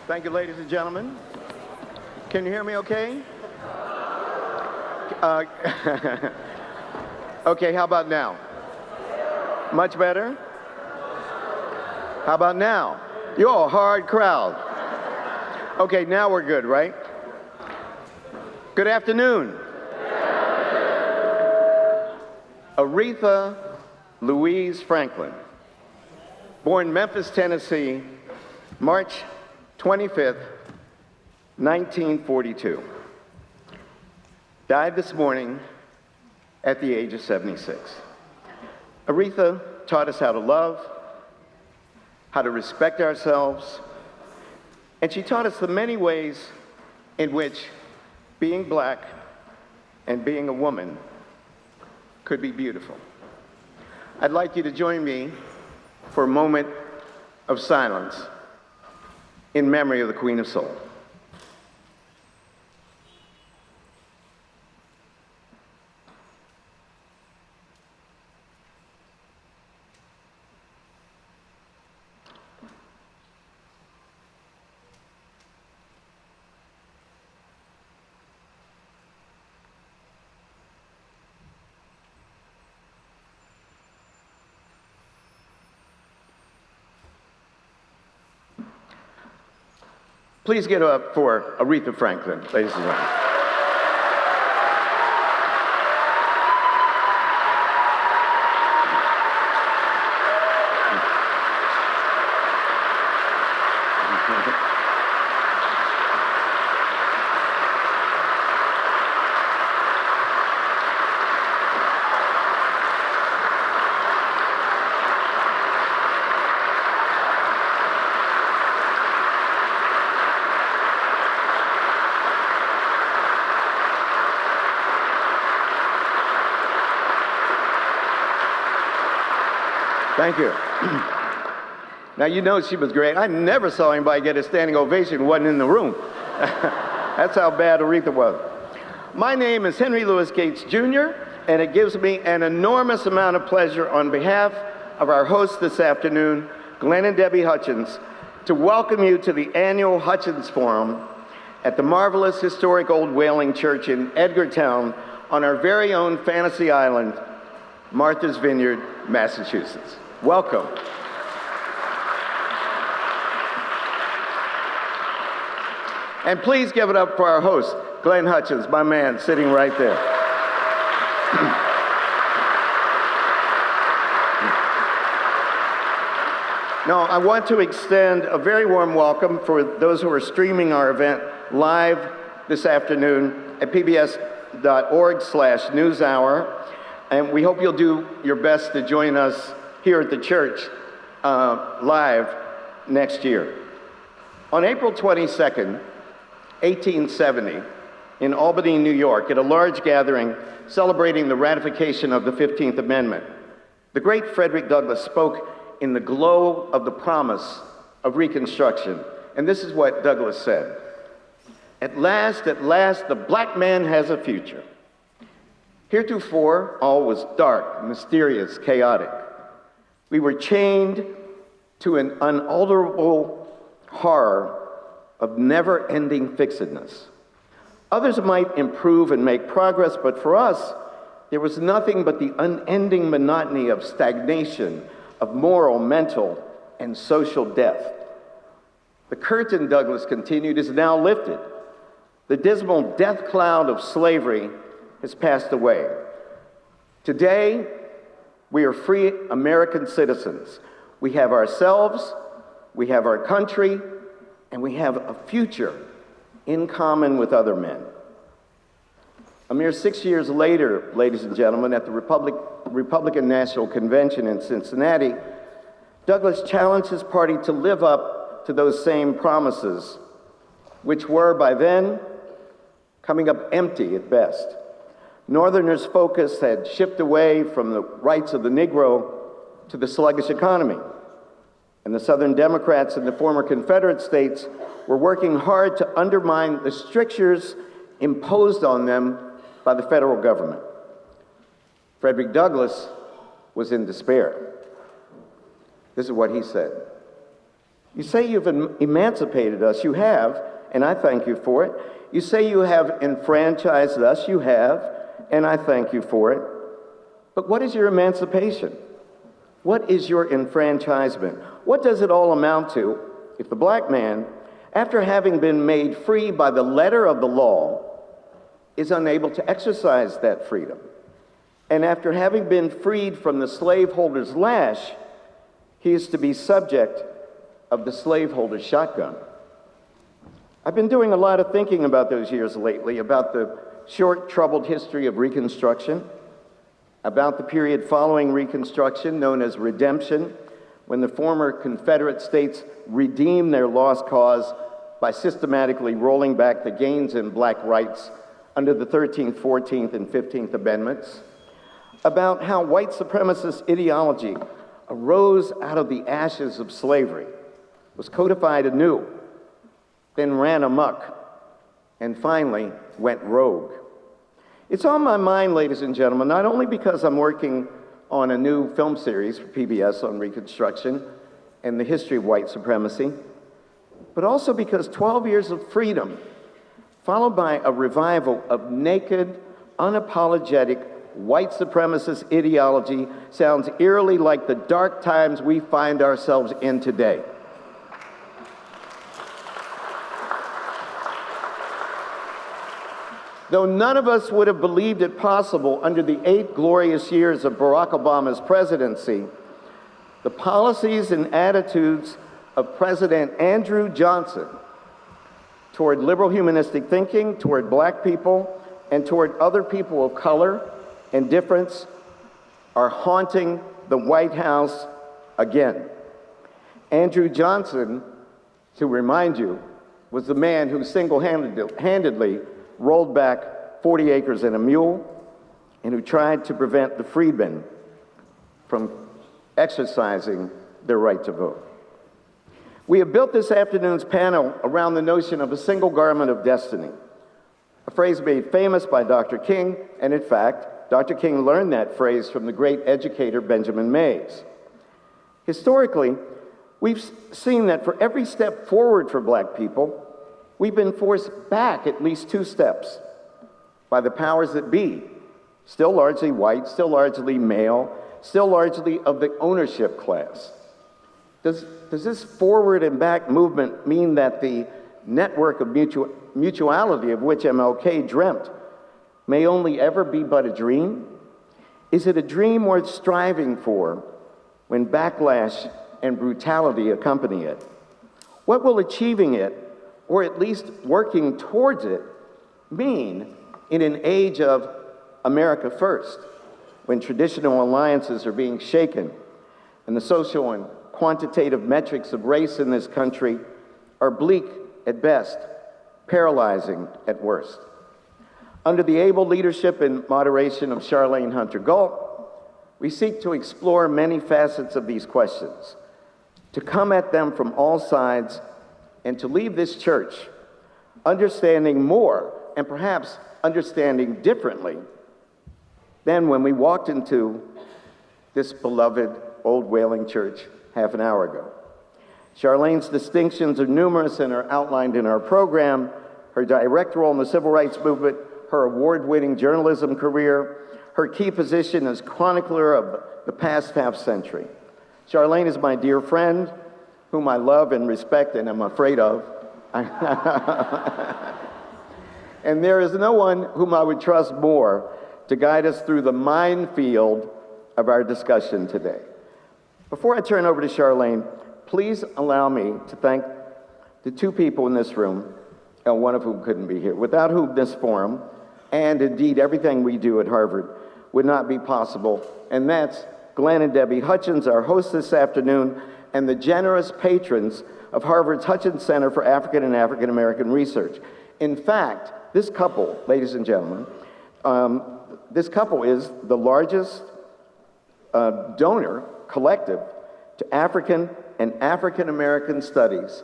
Thank you, ladies and gentlemen. Can you hear me okay? Okay, how about now? Much better? How about now? You're a hard crowd. Okay, now we're good, right? Good afternoon. Aretha Louise Franklin, born Memphis, Tennessee, March 25th, 1942. Died this morning at the age of 76. Aretha taught us how to love, how to respect ourselves, and she taught us the many ways in which being black and being a woman could be beautiful. I'd like you to join me for a moment of silence in memory of the Queen of Soul. Please get up for Aretha Franklin, ladies and gentlemen. Thank you. Now, you know she was great. I never saw anybody get a standing ovation who wasn't in the room. That's how bad Aretha was. My name is Henry Louis Gates, Jr., and it gives me an enormous amount of pleasure on behalf of our hosts this afternoon, Glenn and Debbie Hutchins, to welcome you to the annual Hutchins Forum at the marvelous historic Old Whaling Church in Edgartown on our very own fantasy island, Martha's Vineyard, Massachusetts. Welcome. And please give it up for our host, Glenn Hutchins, my man, sitting right there. Now, I want to extend a very warm welcome for those who are streaming our event live this afternoon at pbs.org/newshour. And we hope you'll do your best to join us here at the church live next year. On April 22nd, 1870, in Albany, New York, at a large gathering celebrating the ratification of the 15th Amendment, the great Frederick Douglass spoke in the glow of the promise of Reconstruction. And this is what Douglass said: at last, the black man has a future. Heretofore, all was dark, mysterious, chaotic. We were chained to an unalterable horror of never-ending fixedness. Others might improve and make progress, but for us, there was nothing but the unending monotony of stagnation, of moral, mental, and social death. The curtain, Douglass continued, is now lifted. The dismal death cloud of slavery has passed away. Today, we are free American citizens. We have ourselves, we have our country, and we have a future in common with other men. A mere 6 years later, ladies and gentlemen, at the Republican National Convention in Cincinnati, Douglass challenged his party to live up to those same promises, which were by then coming up empty at best. Northerners' focus had shifted away from the rights of the Negro to the sluggish economy. And the Southern Democrats in the former Confederate states were working hard to undermine the strictures imposed on them by the federal government. Frederick Douglass was in despair. This is what he said: You say you've emancipated us. You have, and I thank you for it. You say you have enfranchised us. You have, and I thank you for it. But what is your emancipation? What is your enfranchisement? What does it all amount to if the black man, after having been made free by the letter of the law, is unable to exercise that freedom? And after having been freed from the slaveholder's lash, he is to be subject of the slaveholder's shotgun. I've been doing a lot of thinking about those years lately, about the short, troubled history of Reconstruction, about the period following Reconstruction, known as Redemption, when the former Confederate states redeemed their lost cause by systematically rolling back the gains in black rights under the 13th, 14th, and 15th Amendments, about how white supremacist ideology arose out of the ashes of slavery, was codified anew, then ran amok, and finally went rogue. It's on my mind, ladies and gentlemen, not only because I'm working on a new film series for PBS on Reconstruction and the history of white supremacy, but also because 12 years of freedom, followed by a revival of naked, unapologetic white supremacist ideology, sounds eerily like the dark times we find ourselves in today. Though none of us would have believed it possible under the 8 glorious years of Barack Obama's presidency, the policies and attitudes of President Andrew Johnson toward liberal humanistic thinking, toward black people, and toward other people of color and difference are haunting the White House again. Andrew Johnson, to remind you, was the man who single-handedly rolled back 40 acres and a mule, and who tried to prevent the freedmen from exercising their right to vote. We have built this afternoon's panel around the notion of a single garment of destiny, a phrase made famous by Dr. King, and in fact, Dr. King learned that phrase from the great educator Benjamin Mays. Historically, we've seen that for every step forward for black people, we've been forced back at least 2 steps by the powers that be, still largely white, still largely male, still largely of the ownership class. Does this forward and back movement mean that the network of mutuality of which MLK dreamt may only ever be but a dream? Is it a dream worth striving for when backlash and brutality accompany it? What will achieving it, or at least working towards it, mean in an age of America First, when traditional alliances are being shaken and the social and quantitative metrics of race in this country are bleak at best, paralyzing at worst? Under the able leadership and moderation of Charlayne Hunter-Gault, we seek to explore many facets of these questions, to come at them from all sides, and to leave this church understanding more, and perhaps understanding differently, than when we walked into this beloved old Whaling church half an hour ago. Charlayne's distinctions are numerous and are outlined in our program: her direct role in the civil rights movement, her award-winning journalism career, her key position as chronicler of the past half-century. Charlayne is my dear friend, whom I love and respect and am afraid of. And there is no one whom I would trust more to guide us through the minefield of our discussion today. Before I turn over to Charlayne, please allow me to thank the 2 people in this room, and one of whom couldn't be here, without whom this forum, and indeed everything we do at Harvard, would not be possible. And that's Glenn and Debbie Hutchins, our hosts this afternoon, and the generous patrons of Harvard's Hutchins Center for African and African American Research. In fact, this couple, ladies and gentlemen, this couple is the largest donor collective to African and African American studies,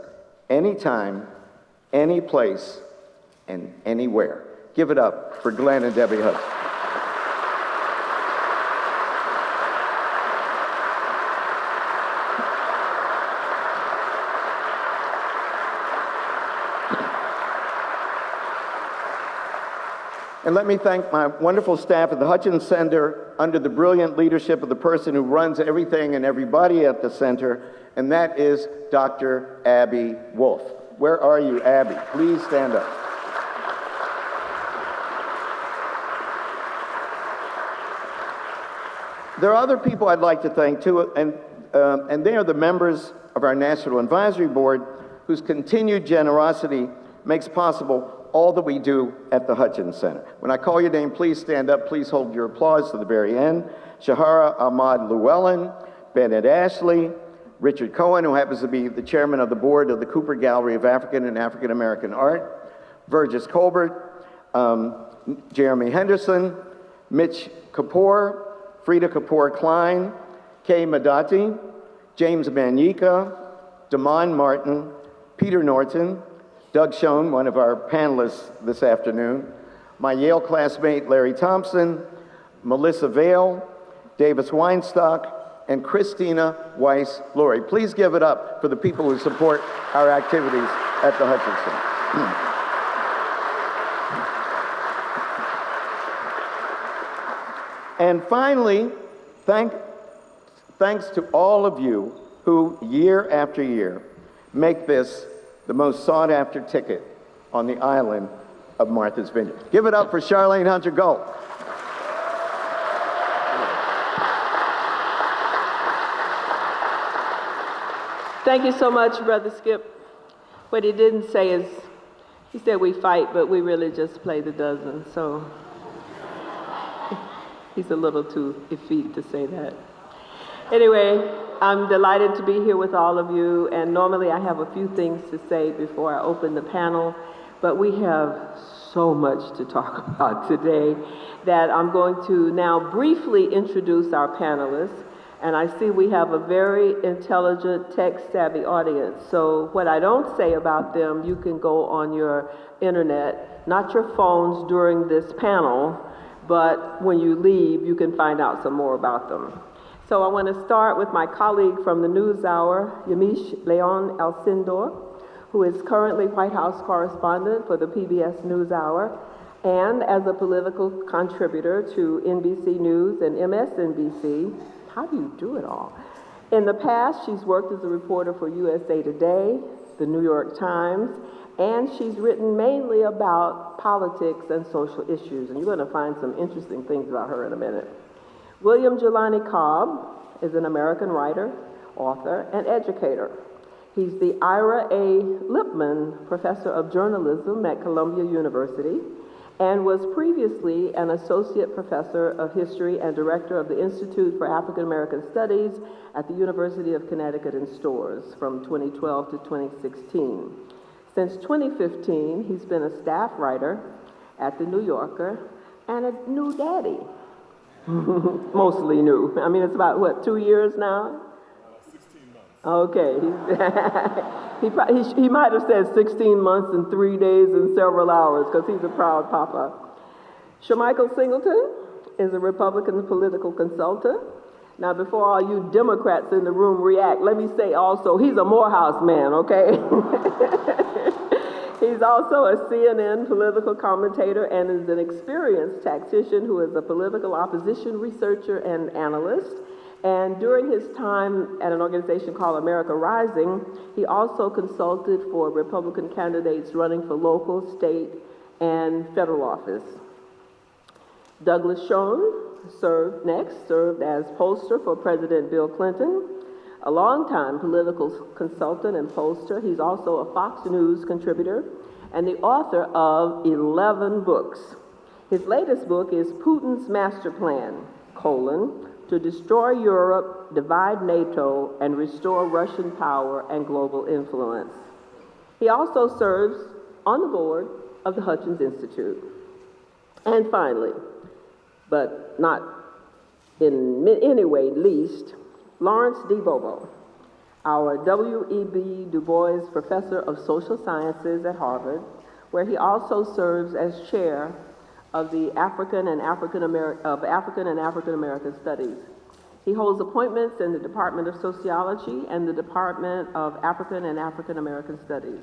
anytime, any place, and anywhere. Give it up for Glenn and Debbie Hutchins. And let me thank my wonderful staff at the Hutchins Center under the brilliant leadership of the person who runs everything and everybody at the center, and that is Dr. Abby Wolfe. Where are you, Abby? Please stand up. There are other people I'd like to thank too, and they are the members of our National Advisory Board whose continued generosity makes possible all that we do at the Hutchins Center. When I call your name, please stand up. Please hold your applause to the very end. Shahara Ahmad Llewellyn, Bennett Ashley, Richard Cohen, who happens to be the chairman of the board of the Cooper Gallery of African and African American Art, Virgis Colbert, Jeremy Henderson, Mitch Kapoor, Frida Kapoor Klein, Kay Madati, James Manyika, Damon Martin, Peter Norton, Doug Schoen, one of our panelists this afternoon, my Yale classmate Larry Thompson, Melissa Vale, Davis Weinstock, and Christina Weiss-Laurie. Please give it up for the people who support our activities at the Hutchins Center. And finally, thanks to all of you who, year after year, make this the most sought-after ticket on the island of Martha's Vineyard. Give it up for Charlayne Hunter-Gault. Thank you so much, Brother Skip. What he didn't say is, he said we fight, but we really just play the dozen, so he's a little too effete to say that. Anyway, I'm delighted to be here with all of you, and normally I have a few things to say before I open the panel, but we have so much to talk about today that I'm going to now briefly introduce our panelists, and I see we have a very intelligent, tech-savvy audience, so what I don't say about them, you can go on your internet, not your phones during this panel, but when you leave, you can find out some more about them. So I want to start with my colleague from the NewsHour, Yamiche Leon Alcindor, who is currently White House correspondent for the PBS NewsHour and as a political contributor to NBC News and MSNBC. How do you do it all? In the past, she's worked as a reporter for USA Today, the New York Times, and she's written mainly about politics and social issues, and you're going to find some interesting things about her in a minute. William Jelani Cobb is an American writer, author, and educator. He's the Ira A. Lipman Professor of Journalism at Columbia University and was previously an Associate Professor of History and Director of the Institute for African American Studies at the University of Connecticut in Storrs from 2012 to 2016. Since 2015, he's been a staff writer at The New Yorker and a new daddy. Mostly new. I mean, it's about, what, 2 years now? 16 months. Okay. He might have said 16 months and 3 days and several hours because he's a proud papa. Shermichael Singleton is a Republican political consultant. Now, before all you Democrats in the room react, let me say also, he's a Morehouse man, okay? He's also a CNN political commentator and is an experienced tactician who is a political opposition researcher and analyst. And during his time at an organization called America Rising, he also consulted for Republican candidates running for local, state, and federal office. Douglas Schoen served as pollster for President Bill Clinton. A longtime political consultant and pollster, he's also a Fox News contributor and the author of 11 books. His latest book is Putin's Master Plan, to destroy Europe, divide NATO, and restore Russian power and global influence. He also serves on the board of the Hutchins Institute. And finally, but not in any way least, Lawrence D. Bobo, our W.E.B. Du Bois Professor of Social Sciences at Harvard, where he also serves as chair of the African and African American Studies. He holds appointments in the Department of Sociology and the Department of African and African American Studies.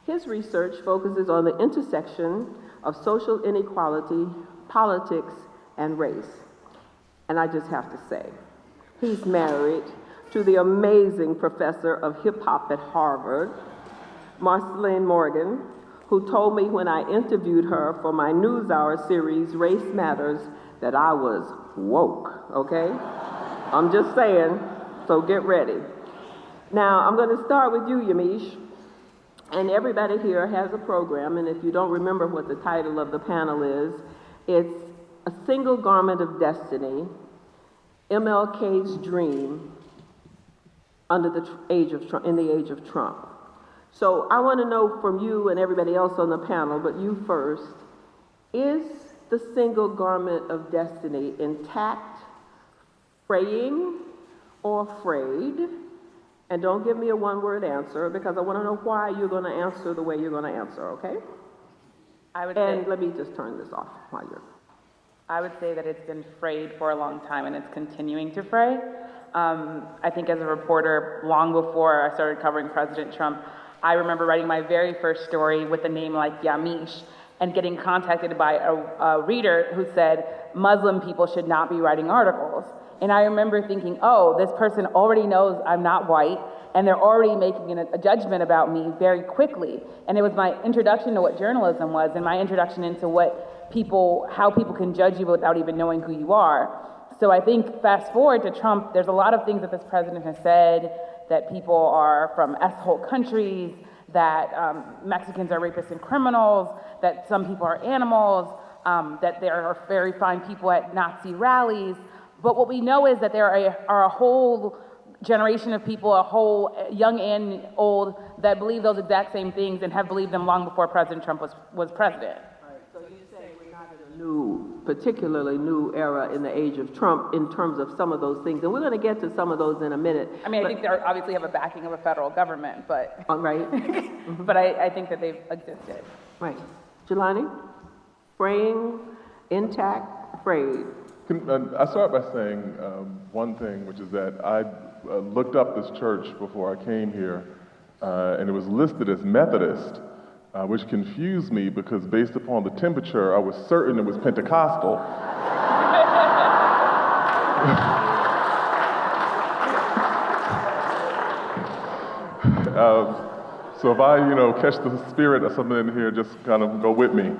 His research focuses on the intersection of social inequality, politics, and race. And I just have to say, he's married to the amazing professor of hip hop at Harvard, Charlayne Morgan, who told me when I interviewed her for my NewsHour series, Race Matters, that I was woke, okay? I'm just saying, so get ready. Now, I'm going to start with you, Yamiche. And everybody here has a program, and if you don't remember what the title of the panel is, it's A Single Garment of Destiny, MLK's Dream in the age of Trump. So I want to know from you and everybody else on the panel, but you first, is the single garment of destiny intact, fraying, or frayed? And don't give me a one-word answer, because I want to know why you're going to answer the way you're going to answer, okay? Let me just turn this off while you're... I would say that it's been frayed for a long time, and it's continuing to fray. I think as a reporter, long before I started covering President Trump, I remember writing my very first story with a name like Yamiche and getting contacted by a reader who said Muslim people should not be writing articles. And I remember thinking, oh, this person already knows I'm not white, and they're already making a judgment about me very quickly. And it was my introduction to what journalism was, and my introduction into how people can judge you without even knowing who you are. So I think fast forward to Trump, there's a lot of things that this president has said, that people are from S-hole countries, that Mexicans are rapists and criminals, that some people are animals, that there are very fine people at Nazi rallies. But what we know is that there are a whole generation of people, a whole young and old, that believe those exact same things and have believed them long before President Trump was president. So you say we're not in a particularly new era in the age of Trump in terms of some of those things. And we're going to get to some of those in a minute. I mean, I think they obviously have a backing of a federal government, but... Right. But I think that they've existed. Right. Jelani? Fraying, intact, frayed. I start by saying one thing, which is that I looked up this church before I came here, and it was listed as Methodist, which confused me because based upon the temperature, I was certain it was Pentecostal. So if I, catch the spirit of something in here, just kind of go with me.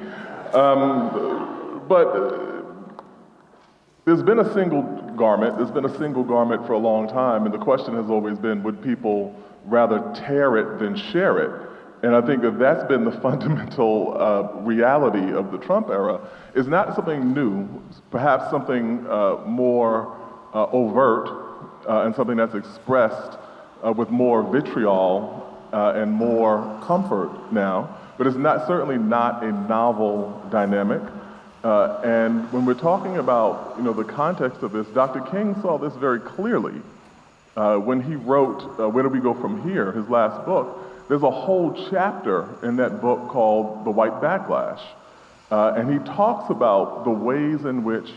There's been a single garment. There's been a single garment for a long time, and the question has always been, would people rather tear it than share it? And I think that that's been the fundamental reality of the Trump era, is not something new, perhaps something more overt, and something that's expressed with more vitriol and more comfort now, but it's certainly not a novel dynamic. And when we're talking about, the context of this, Dr. King saw this very clearly when he wrote Where Do We Go From Here, his last book. There's a whole chapter in that book called The White Backlash. And he talks about the ways in which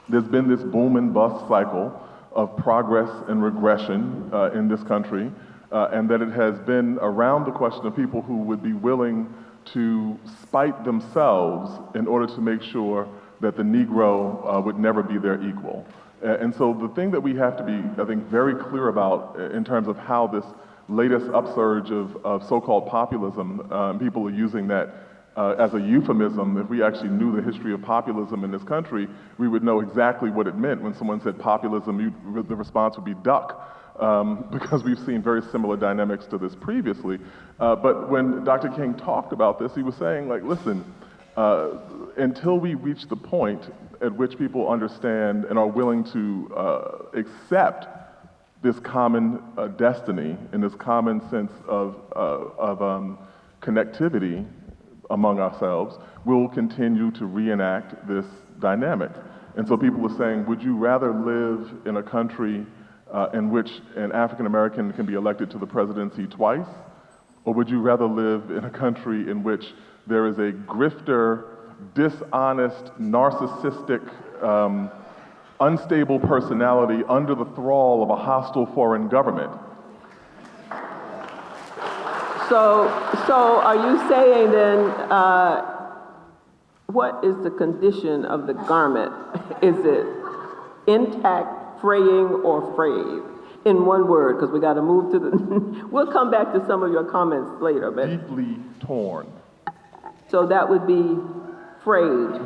there's been this boom and bust cycle of progress and regression in this country, and that it has been around the question of people who would be willing to spite themselves in order to make sure that the Negro would never be their equal. And so the thing that we have to be, I think, very clear about in terms of how this latest upsurge of so-called populism, people are using that as a euphemism. If we actually knew the history of populism in this country, we would know exactly what it meant. When someone said populism, the response would be duck. Because we've seen very similar dynamics to this previously. But when Dr. King talked about this, he was saying, listen, until we reach the point at which people understand and are willing to accept this common destiny and this common sense of connectivity among ourselves, we'll continue to reenact this dynamic. And so people are saying, would you rather live in a country in which an African American can be elected to the presidency twice? Or would you rather live in a country in which there is a grifter, dishonest, narcissistic, unstable personality under the thrall of a hostile foreign government? So are you saying then, what is the condition of the garment? Is it intact, fraying, or frayed? In one word, because we got to move to the, we'll come back to some of your comments later, but. Deeply torn. So that would be frayed.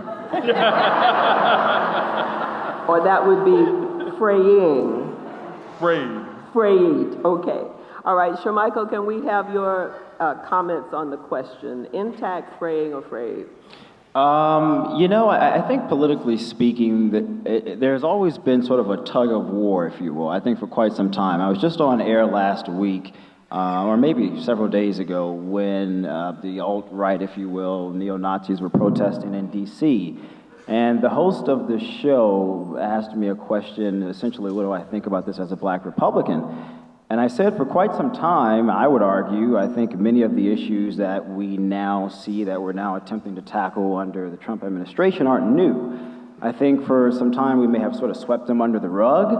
Or that would be fraying. Frayed. Frayed, okay. All right, Shermichael, can we have your comments on the question? Intact, fraying, or frayed? I think politically speaking, there's always been sort of a tug of war, if you will, I think for quite some time. I was just on air last week, or maybe several days ago, when the alt-right, if you will, neo-Nazis were protesting in D.C., and the host of the show asked me a question, essentially, what do I think about this as a black Republican? And I said for quite some time, I would argue, I think many of the issues that we now see that we're now attempting to tackle under the Trump administration aren't new. I think for some time we may have sort of swept them under the rug,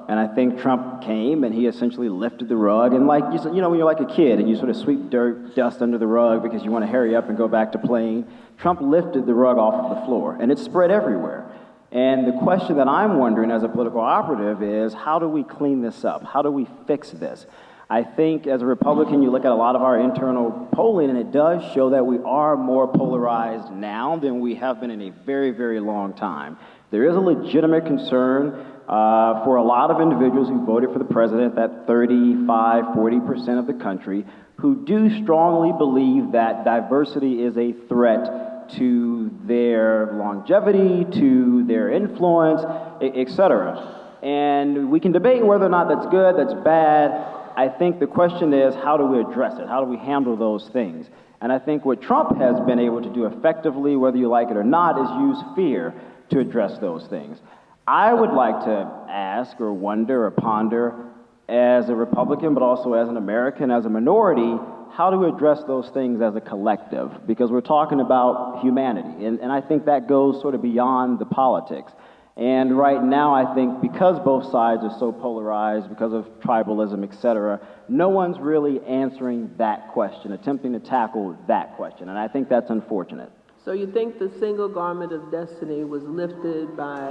and I think Trump came and he essentially lifted the rug, and like, when you're like a kid and you sort of sweep dirt, dust under the rug because you want to hurry up and go back to playing, Trump lifted the rug off of the floor, and it spread everywhere. And the question that I'm wondering as a political operative is, how do we clean this up? How do we fix this? I think as a Republican, you look at a lot of our internal polling, and it does show that we are more polarized now than we have been in a very, very long time. There is a legitimate concern for a lot of individuals who voted for the president, that 35, 40% of the country, who do strongly believe that diversity is a threat to their longevity, to their influence, et cetera. And we can debate whether or not that's good, that's bad. I think the question is, how do we address it? How do we handle those things? And I think what Trump has been able to do effectively, whether you like it or not, is use fear to address those things. I would like to ask or wonder or ponder, as a Republican, but also as an American, as a minority, how do we address those things as a collective? Because we're talking about humanity, and I think that goes sort of beyond the politics. And right now, I think because both sides are so polarized, because of tribalism, et cetera, no one's really answering that question, attempting to tackle that question, and I think that's unfortunate. So you think the single garment of destiny was lifted by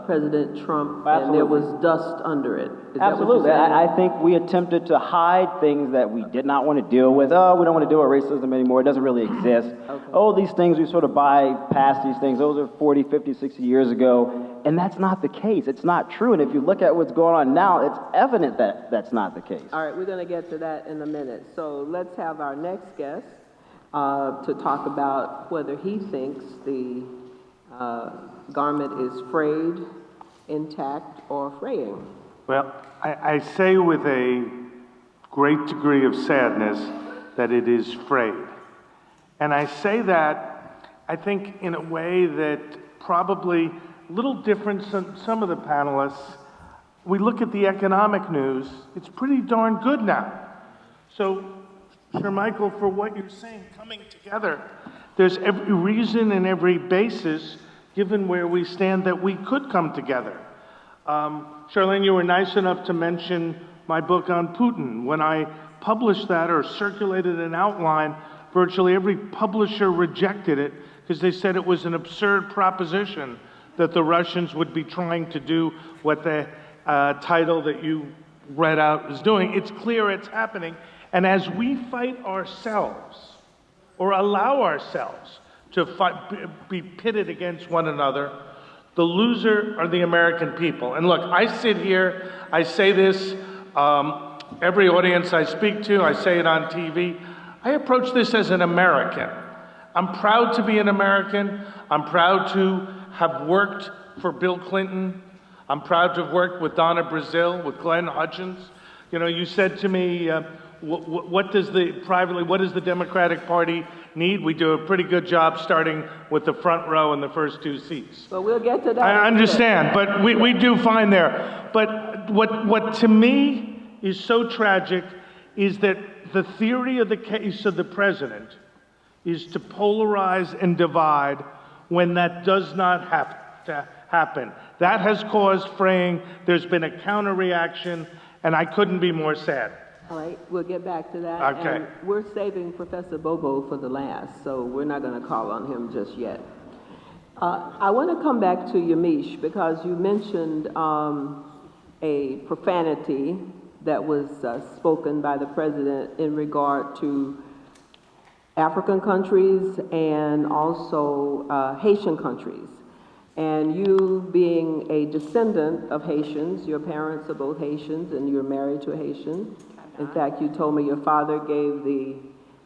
President Trump, and there was dust under it? Is Absolutely. That what you're saying? I think we attempted to hide things that we did not want to deal with. Oh, we don't want to deal with racism anymore. It doesn't really exist. Okay. Oh, these things, we sort of bypass these things. Those are 40, 50, 60 years ago. And that's not the case. It's not true. And if you look at what's going on now, it's evident that that's not the case. All right, we're going to get to that in a minute. So let's have our next guest to talk about whether he thinks the garment is frayed, intact, or fraying. Well, I say with a great degree of sadness that it is frayed. And I say that, I think, in a way that probably a little different than some of the panelists. We look at the economic news, it's pretty darn good now. So, Shermichael, for what you're saying, coming together, there's every reason and every basis, given where we stand, that we could come together. Charlayne, you were nice enough to mention my book on Putin. When I published that or circulated an outline, virtually every publisher rejected it because they said it was an absurd proposition that the Russians would be trying to do what the title that you read out is doing. It's clear it's happening. And as we fight ourselves, or allow ourselves to be pitted against one another, the loser are the American people. And look, I sit here, I say this, every audience I speak to, I say it on TV, I approach this as an American. I'm proud to be an American. I'm proud to have worked for Bill Clinton. I'm proud to have worked with Donna Brazile, with Glenn Hutchins. You know, you said to me, what does the Democratic Party need? We do a pretty good job starting with the front row and the first two seats. But we'll get to that. I understand, but we do fine there. But what to me is so tragic is that the theory of the case of the president is to polarize and divide when that does not have to happen. That has caused fraying. There's been a counter reaction, and I couldn't be more sad. All right, we'll get back to that. Okay. And we're saving Professor Bobo for the last, so we're not going to call on him just yet. I want to come back to Yamiche because you mentioned a profanity that was spoken by the president in regard to African countries and also Haitian countries. And you being a descendant of Haitians, your parents are both Haitians and you're married to a Haitian. In fact, you told me your father gave the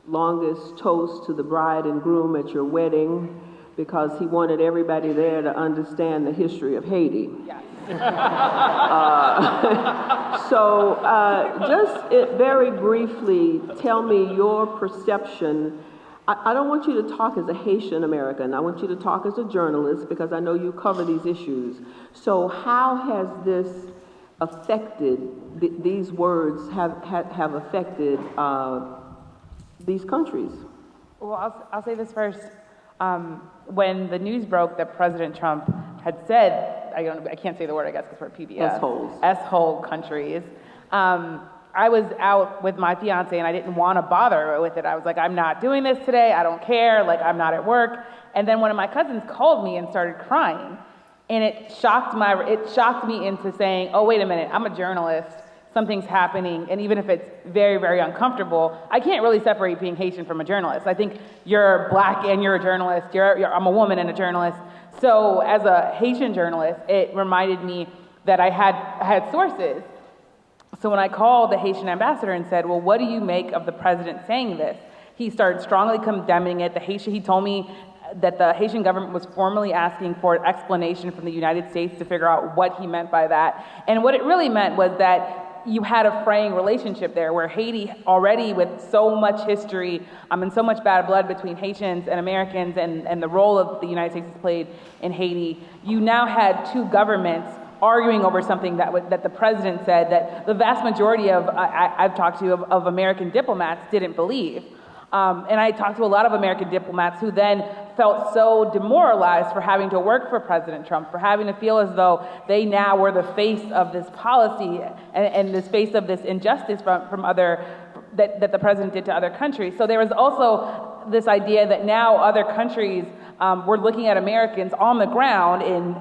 longest toast to the bride and groom at your wedding because he wanted everybody there to understand the history of Haiti. Yes. Just very briefly, tell me your perception. I don't want you to talk as a Haitian American. I want you to talk as a journalist because I know you cover these issues. So how has this affected, these words have affected these countries? Well, I'll say this first. When the news broke that President Trump had said, I can't say the word, I guess, because we're PBS. S-holes. S-hole countries. I was out with my fiance and I didn't want to bother with it. I was like, I'm not doing this today. I don't care. Like, I'm not at work. And then one of my cousins called me and started crying. And it shocked me into saying, oh, wait a minute, I'm a journalist. Something's happening. And even if it's very, very uncomfortable, I can't really separate being Haitian from a journalist. I think you're black and you're a journalist. I'm a woman and a journalist. So as a Haitian journalist, it reminded me that I had sources. So when I called the Haitian ambassador and said, well, what do you make of the president saying this? He started strongly condemning it. He told me that the Haitian government was formally asking for an explanation from the United States to figure out what he meant by that. And what it really meant was that you had a fraying relationship there where Haiti, already with so much history and so much bad blood between Haitians and Americans and the role of the United States has played in Haiti, you now had two governments arguing over something that the president said that the vast majority of, I've talked to, of American diplomats didn't believe. And I talked to a lot of American diplomats who then felt so demoralized for having to work for President Trump, for having to feel as though they now were the face of this policy and this face of this injustice from other, that the president did to other countries. So there was also this idea that now other countries were looking at Americans on the ground in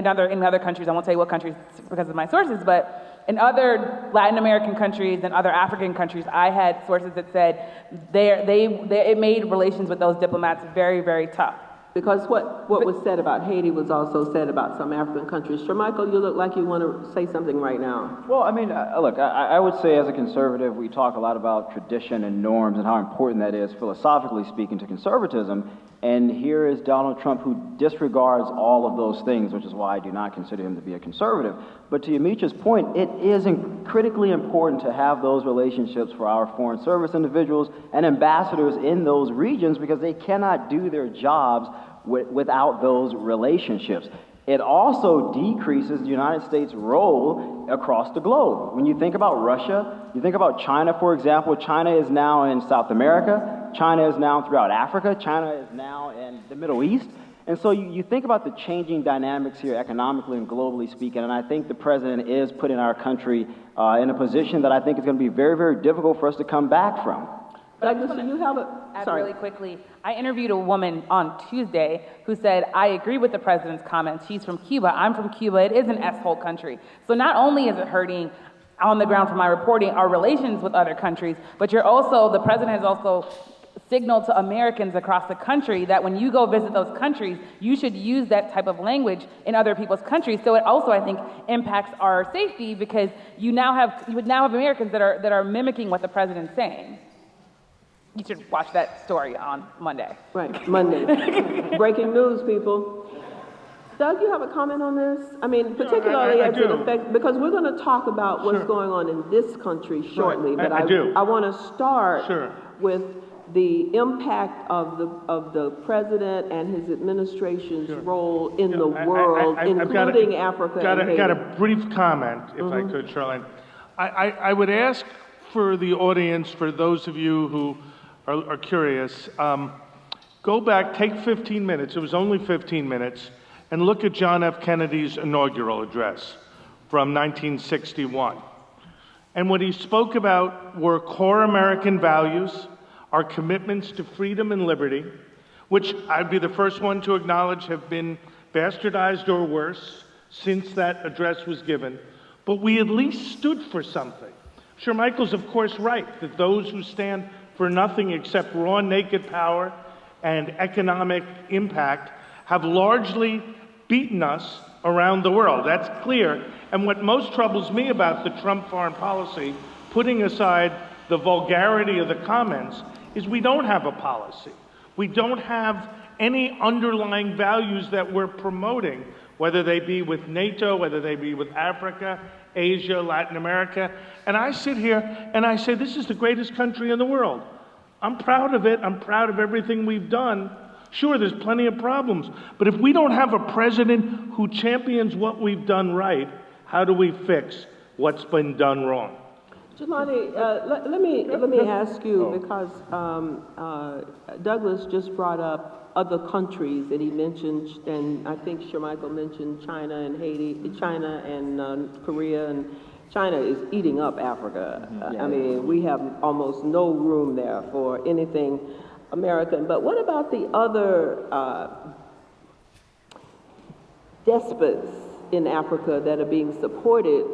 other countries. I won't say what countries because of my sources, but in other Latin American countries and other African countries, I had sources that said it made relations with those diplomats very, very tough. Because what was said about Haiti was also said about some African countries. Shermichael, you look like you want to say something right now. Well, I mean, look, I would say as a conservative, we talk a lot about tradition and norms and how important that is, philosophically speaking, to conservatism. And here is Donald Trump, who disregards all of those things, which is why I do not consider him to be a conservative. But to Yamiche's point, it is critically important to have those relationships for our foreign service individuals and ambassadors in those regions because they cannot do their jobs without those relationships. It also decreases the United States' role across the globe. When you think about Russia, you think about China, for example. China is now in South America. China is now throughout Africa. China is now in the Middle East. And so you think about the changing dynamics here economically and globally speaking, and I think the president is putting our country in a position that I think is going to be very, very difficult for us to come back from. But I just want to add really quickly. I interviewed a woman on Tuesday who said, I agree with the president's comments. She's from Cuba. I'm from Cuba. It is an S-hole country. So not only is it hurting on the ground for my reporting our relations with other countries, but the president has also signaled to Americans across the country that when you go visit those countries, you should use that type of language in other people's countries. So it also, I think, impacts our safety because you would now have Americans that are mimicking what the president's saying. You should watch that story on Monday. Right, Monday. Breaking news, people. Doug, you have a comment on this? I mean, particularly as it affects, because we're going to talk about what's going on in this country shortly, but I want to start with the impact of the president and his administration's role in the world, including Africa and Haiti. Got a brief comment, if I could, Charlayne. I would ask for the audience, for those of you who are curious, go back, take 15 minutes, it was only 15 minutes, and look at John F. Kennedy's inaugural address from 1961. And what he spoke about were core American values, our commitments to freedom and liberty, which I'd be the first one to acknowledge have been bastardized or worse since that address was given. But we at least stood for something. Shermichael's, of course, right that those who stand for nothing except raw, naked power and economic impact have largely beaten us around the world. That's clear. And what most troubles me about the Trump foreign policy, putting aside the vulgarity of the comments, is we don't have a policy. We don't have any underlying values that we're promoting, whether they be with NATO, whether they be with Africa, Asia, Latin America. And I sit here and I say, this is the greatest country in the world. I'm proud of it. I'm proud of everything we've done. Sure, there's plenty of problems. But if we don't have a president who champions what we've done right, how do we fix what's been done wrong? Jelani, let me ask you, because Douglas just brought up other countries that he mentioned, and I think Shermichael mentioned China and Haiti, China and Korea, and China is eating up Africa. I mean, we have almost no room there for anything American. But what about the other despots in Africa that are being supported,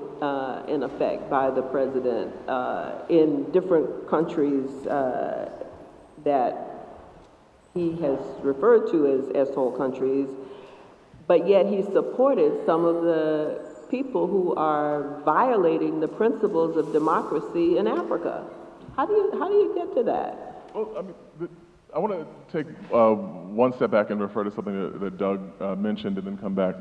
in effect, by the president in different countries that he has referred to as asshole countries, but yet he supported some of the people who are violating the principles of democracy in Africa. How do you get to that? Well, I mean, I want to take one step back and refer to something that Doug mentioned and then come back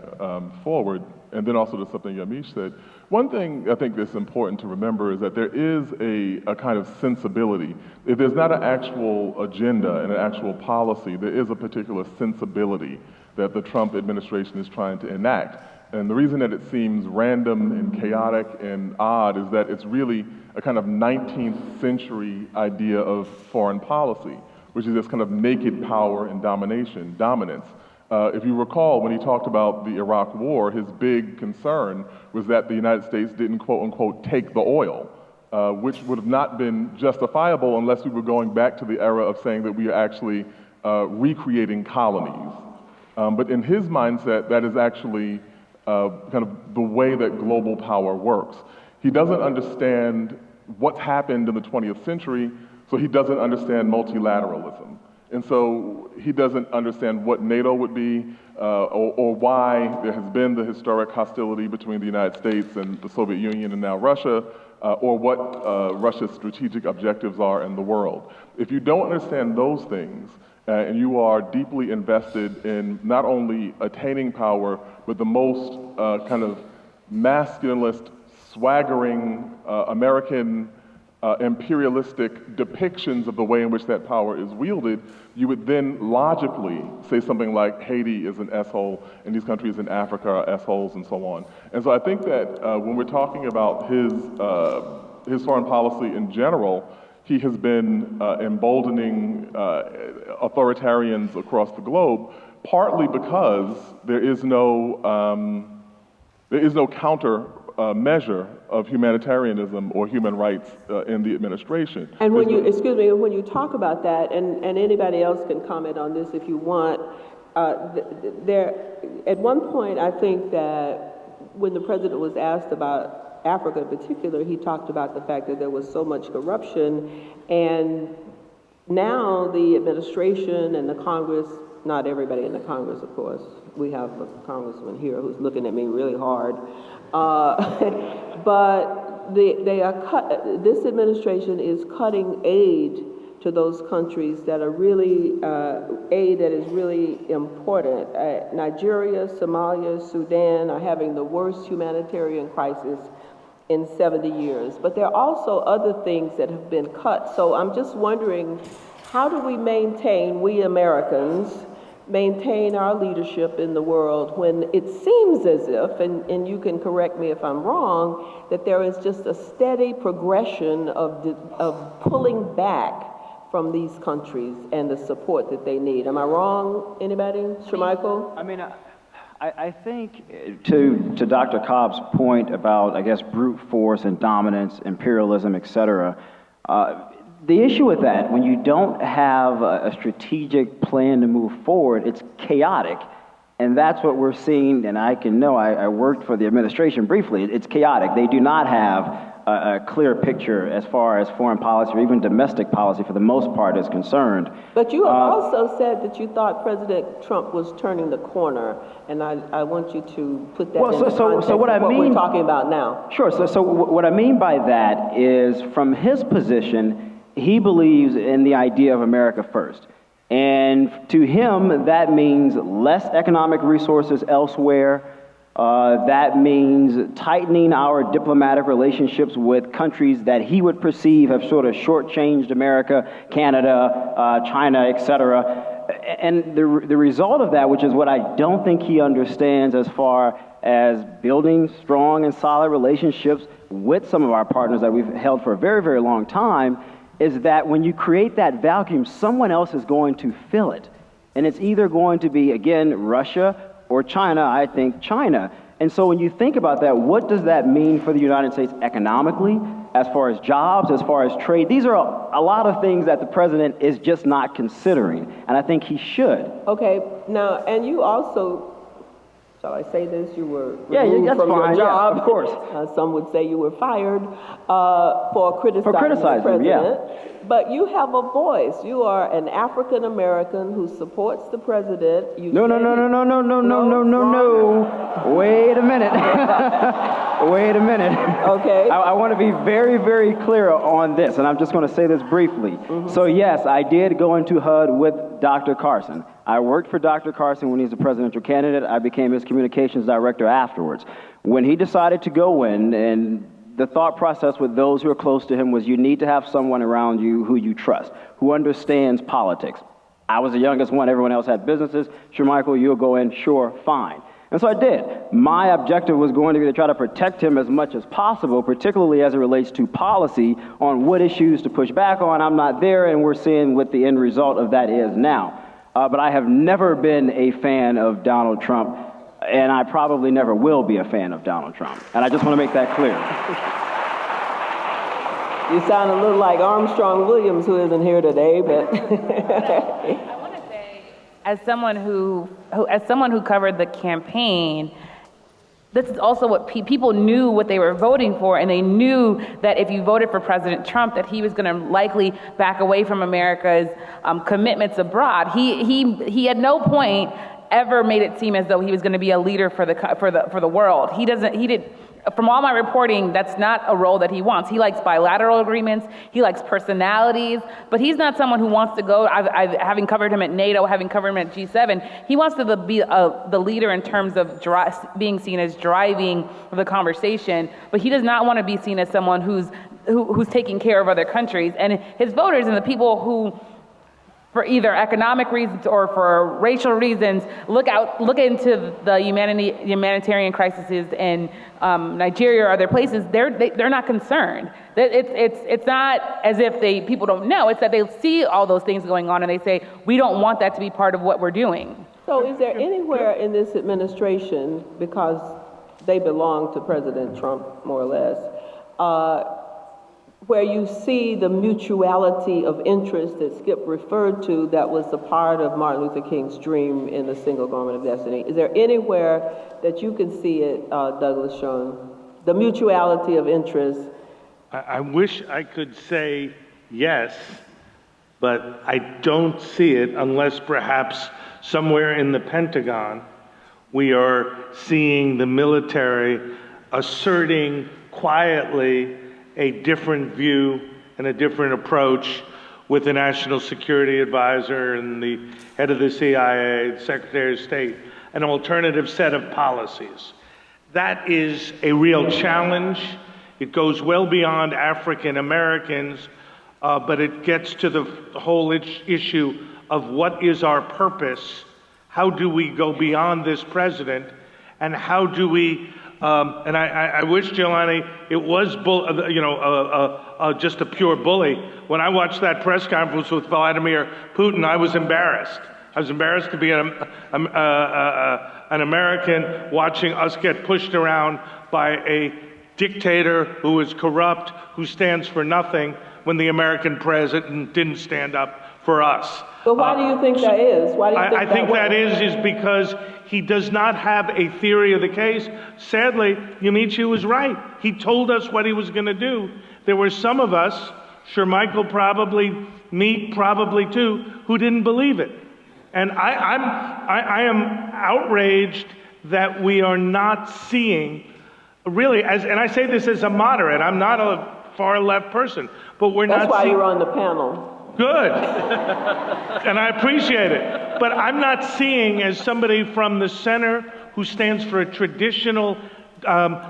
forward, and then also to something Yamiche said. One thing I think that's important to remember is that there is a kind of sensibility. If there's not an actual agenda and an actual policy, there is a particular sensibility that the Trump administration is trying to enact. And the reason that it seems random and chaotic and odd is that it's really a kind of 19th century idea of foreign policy, which is this kind of naked power and dominance. If you recall, when he talked about the Iraq War, his big concern was that the United States didn't, quote unquote, take the oil, which would have not been justifiable unless we were going back to the era of saying that we are actually recreating colonies. But in his mindset, that is actually kind of the way that global power works. He doesn't understand what's happened in the 20th century, so he doesn't understand multilateralism. And so he doesn't understand what NATO would be, or why there has been the historic hostility between the United States and the Soviet Union and now Russia, or what Russia's strategic objectives are in the world. If you don't understand those things, and you are deeply invested in not only attaining power, but the most kind of masculinist, swaggering American imperialistic depictions of the way in which that power is wielded, you would then logically say something like Haiti is an asshole and these countries in Africa are assholes and so on. And so I think that when we're talking about his foreign policy in general, he has been emboldening authoritarians across the globe, partly because there is no counter measure of humanitarianism or human rights in the administration. And when when you talk about that, and anybody else can comment on this if you want, there, at one point I think that when the president was asked about Africa in particular, he talked about the fact that there was so much corruption, and now the administration and the Congress, not everybody in the Congress, of course, we have a congressman here who's looking at me really hard, but this administration is cutting aid to those countries that are really, aid that is really important. Nigeria, Somalia, Sudan are having the worst humanitarian crisis in 70 years. But there are also other things that have been cut. So I'm just wondering, how do we maintain, we Americans, maintain our leadership in the world when it seems as if, and you can correct me if I'm wrong, that there is just a steady progression of pulling back from these countries and the support that they need. Am I wrong, anybody? Shermichael? I mean, I think to Dr. Cobb's point about, I guess, brute force and dominance, imperialism, et cetera, the issue with that, when you don't have a strategic plan to move forward, it's chaotic. And that's what we're seeing, and I worked for the administration briefly. It's chaotic. They do not have a clear picture as far as foreign policy or even domestic policy for the most part is concerned. But you have also said that you thought President Trump was turning the corner, and I want you to put that in the context of what we're talking about now. Sure, so what I mean by that is from his position, he believes in the idea of America first. And to him, that means less economic resources elsewhere. That means tightening our diplomatic relationships with countries that he would perceive have sort of shortchanged America, Canada, China, et cetera. And the result of that, which is what I don't think he understands as far as building strong and solid relationships with some of our partners that we've held for a very, very long time, is that when you create that vacuum, someone else is going to fill it. And it's either going to be, again, Russia or China, I think China. And so when you think about that, what does that mean for the United States economically, as far as jobs, as far as trade? These are a lot of things that the president is just not considering, and I think he should. Okay, now, and you also, shall I say this, you were removed from your job. Yeah, of course. Some would say you were fired for criticizing the president. Yeah. But you have a voice. You are an African American who supports the president. No. Wait a minute. Wait a minute. Okay. I want to be very, very clear on this, and I'm just going to say this briefly. So yes, I did go into HUD with Dr. Carson. I worked for Dr. Carson when he was a presidential candidate. I became his communications director afterwards. When he decided to go in, and the thought process with those who are close to him was you need to have someone around you who you trust, who understands politics. I was the youngest one. Everyone else had businesses. Shermichael, you'll go in. Sure, fine. And so I did. My objective was going to be to try to protect him as much as possible, particularly as it relates to policy on what issues to push back on. I'm not there, and we're seeing what the end result of that is now. But I have never been a fan of Donald Trump, and I probably never will be a fan of Donald Trump. And I just want to make that clear. You sound a little like Armstrong Williams, who isn't here today, but I want to say, as someone who covered the campaign, this is also what people knew what they were voting for, and they knew that if you voted for President Trump, that he was going to likely back away from America's commitments abroad. He at no point ever made it seem as though he was going to be a leader for the world. He did. From all my reporting, that's not a role that he wants. He likes bilateral agreements. He likes personalities, but he's not someone who wants to go. Having covered him at NATO, having covered him at G7, he wants to be the leader in terms of being seen as driving the conversation. But he does not want to be seen as someone who's taking care of other countries. And his voters and the people who, for either economic reasons or for racial reasons, look into the humanitarian crises in Nigeria or other places. They're not concerned. It's not as if people don't know. It's that they see all those things going on and they say, we don't want that to be part of what we're doing. So is there anywhere in this administration, because they belong to President Trump more or less, where you see the mutuality of interest that Skip referred to that was a part of Martin Luther King's dream in the single garment of destiny? Is there anywhere that you can see it, Douglas Schoen, the mutuality of interest? I wish I could say yes, but I don't see it unless perhaps somewhere in the Pentagon we are seeing the military asserting quietly a different view and a different approach with the National Security Advisor and the head of the CIA, the Secretary of State, an alternative set of policies. That is a real challenge. It goes well beyond African Americans, but it gets to the whole issue of what is our purpose, how do we go beyond this president, and how do we and I wish, Jelani, it was just a pure bully. When I watched that press conference with Vladimir Putin, I was embarrassed. I was embarrassed to be a an American watching us get pushed around by a dictator who is corrupt, who stands for nothing, when the American president didn't stand up for us. But why do you think that is? Why do you think I think that is because he does not have a theory of the case. Sadly, Yamiche was right. He told us what he was going to do. There were some of us, Shermichael probably, me probably too, who didn't believe it. And I am outraged that we are not seeing, really, and I say this as a moderate, I'm not a far left person, but we're not seeing. That's why you're on the panel. Good. And I appreciate it. But I'm not seeing, as somebody from the center who stands for a traditional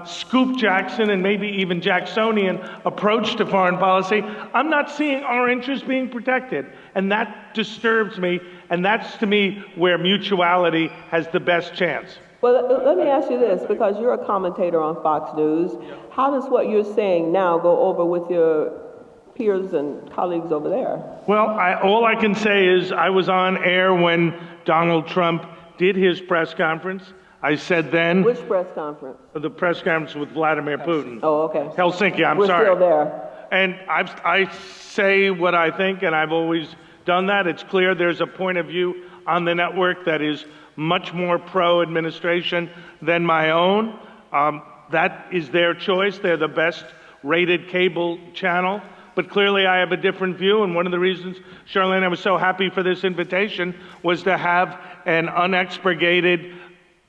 Scoop Jackson and maybe even Jacksonian approach to foreign policy, I'm not seeing our interests being protected. And that disturbs me, and that's to me where mutuality has the best chance. Well, let me ask you this, because you're a commentator on Fox News. How does what you're saying now go over with your peers and colleagues over there? Well, all I can say is I was on air when Donald Trump did his press conference. I said then... Which press conference? The press conference with Vladimir Putin. Oh, okay. Helsinki, I'm We're sorry. We're still there. And I say what I think, and I've always done that. It's clear there's a point of view on the network that is much more pro-administration than my own. That is their choice. They're the best rated cable channel. But clearly I have a different view, and one of the reasons, Charlayne, I was so happy for this invitation was to have an unexpurgated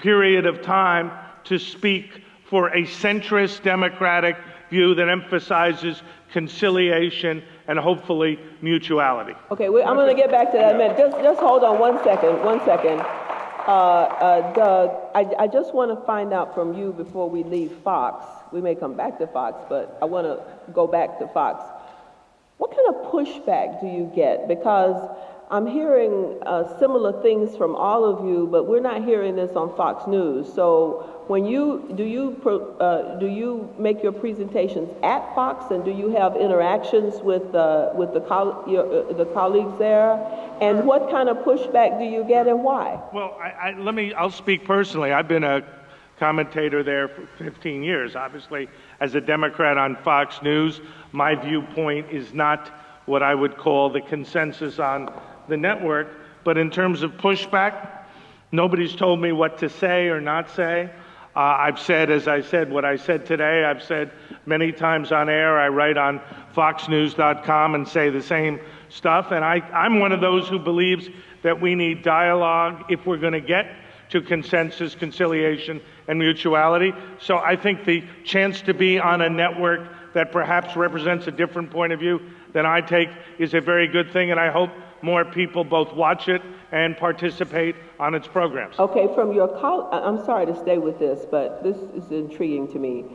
period of time to speak for a centrist democratic view that emphasizes conciliation and hopefully mutuality. Okay, I'm going to get back to that in a minute. Just hold on 1 second, 1 second. Doug, I just want to find out from you before we leave Fox. We may come back to Fox, but I want to go back to Fox. What kind of pushback do you get? Because I'm hearing similar things from all of you, but we're not hearing this on Fox News. So when do you make your presentations at Fox, and do you have interactions with the colleagues there? And what kind of pushback do you get, and why? Well, I'll speak personally. I've been a commentator there for 15 years. Obviously, as a Democrat on Fox News, my viewpoint is not what I would call the consensus on the network. But in terms of pushback, nobody's told me what to say or not say. I've said, as I said, what I said today. I've said many times on air. I write on foxnews.com and say the same stuff. And I'm one of those who believes that we need dialogue if we're going to get to consensus, conciliation, and mutuality. So I think the chance to be on a network that perhaps represents a different point of view than I take is a very good thing, and I hope more people both watch it and participate on its programs. Okay, from your I'm sorry to stay with this, but this is intriguing to me.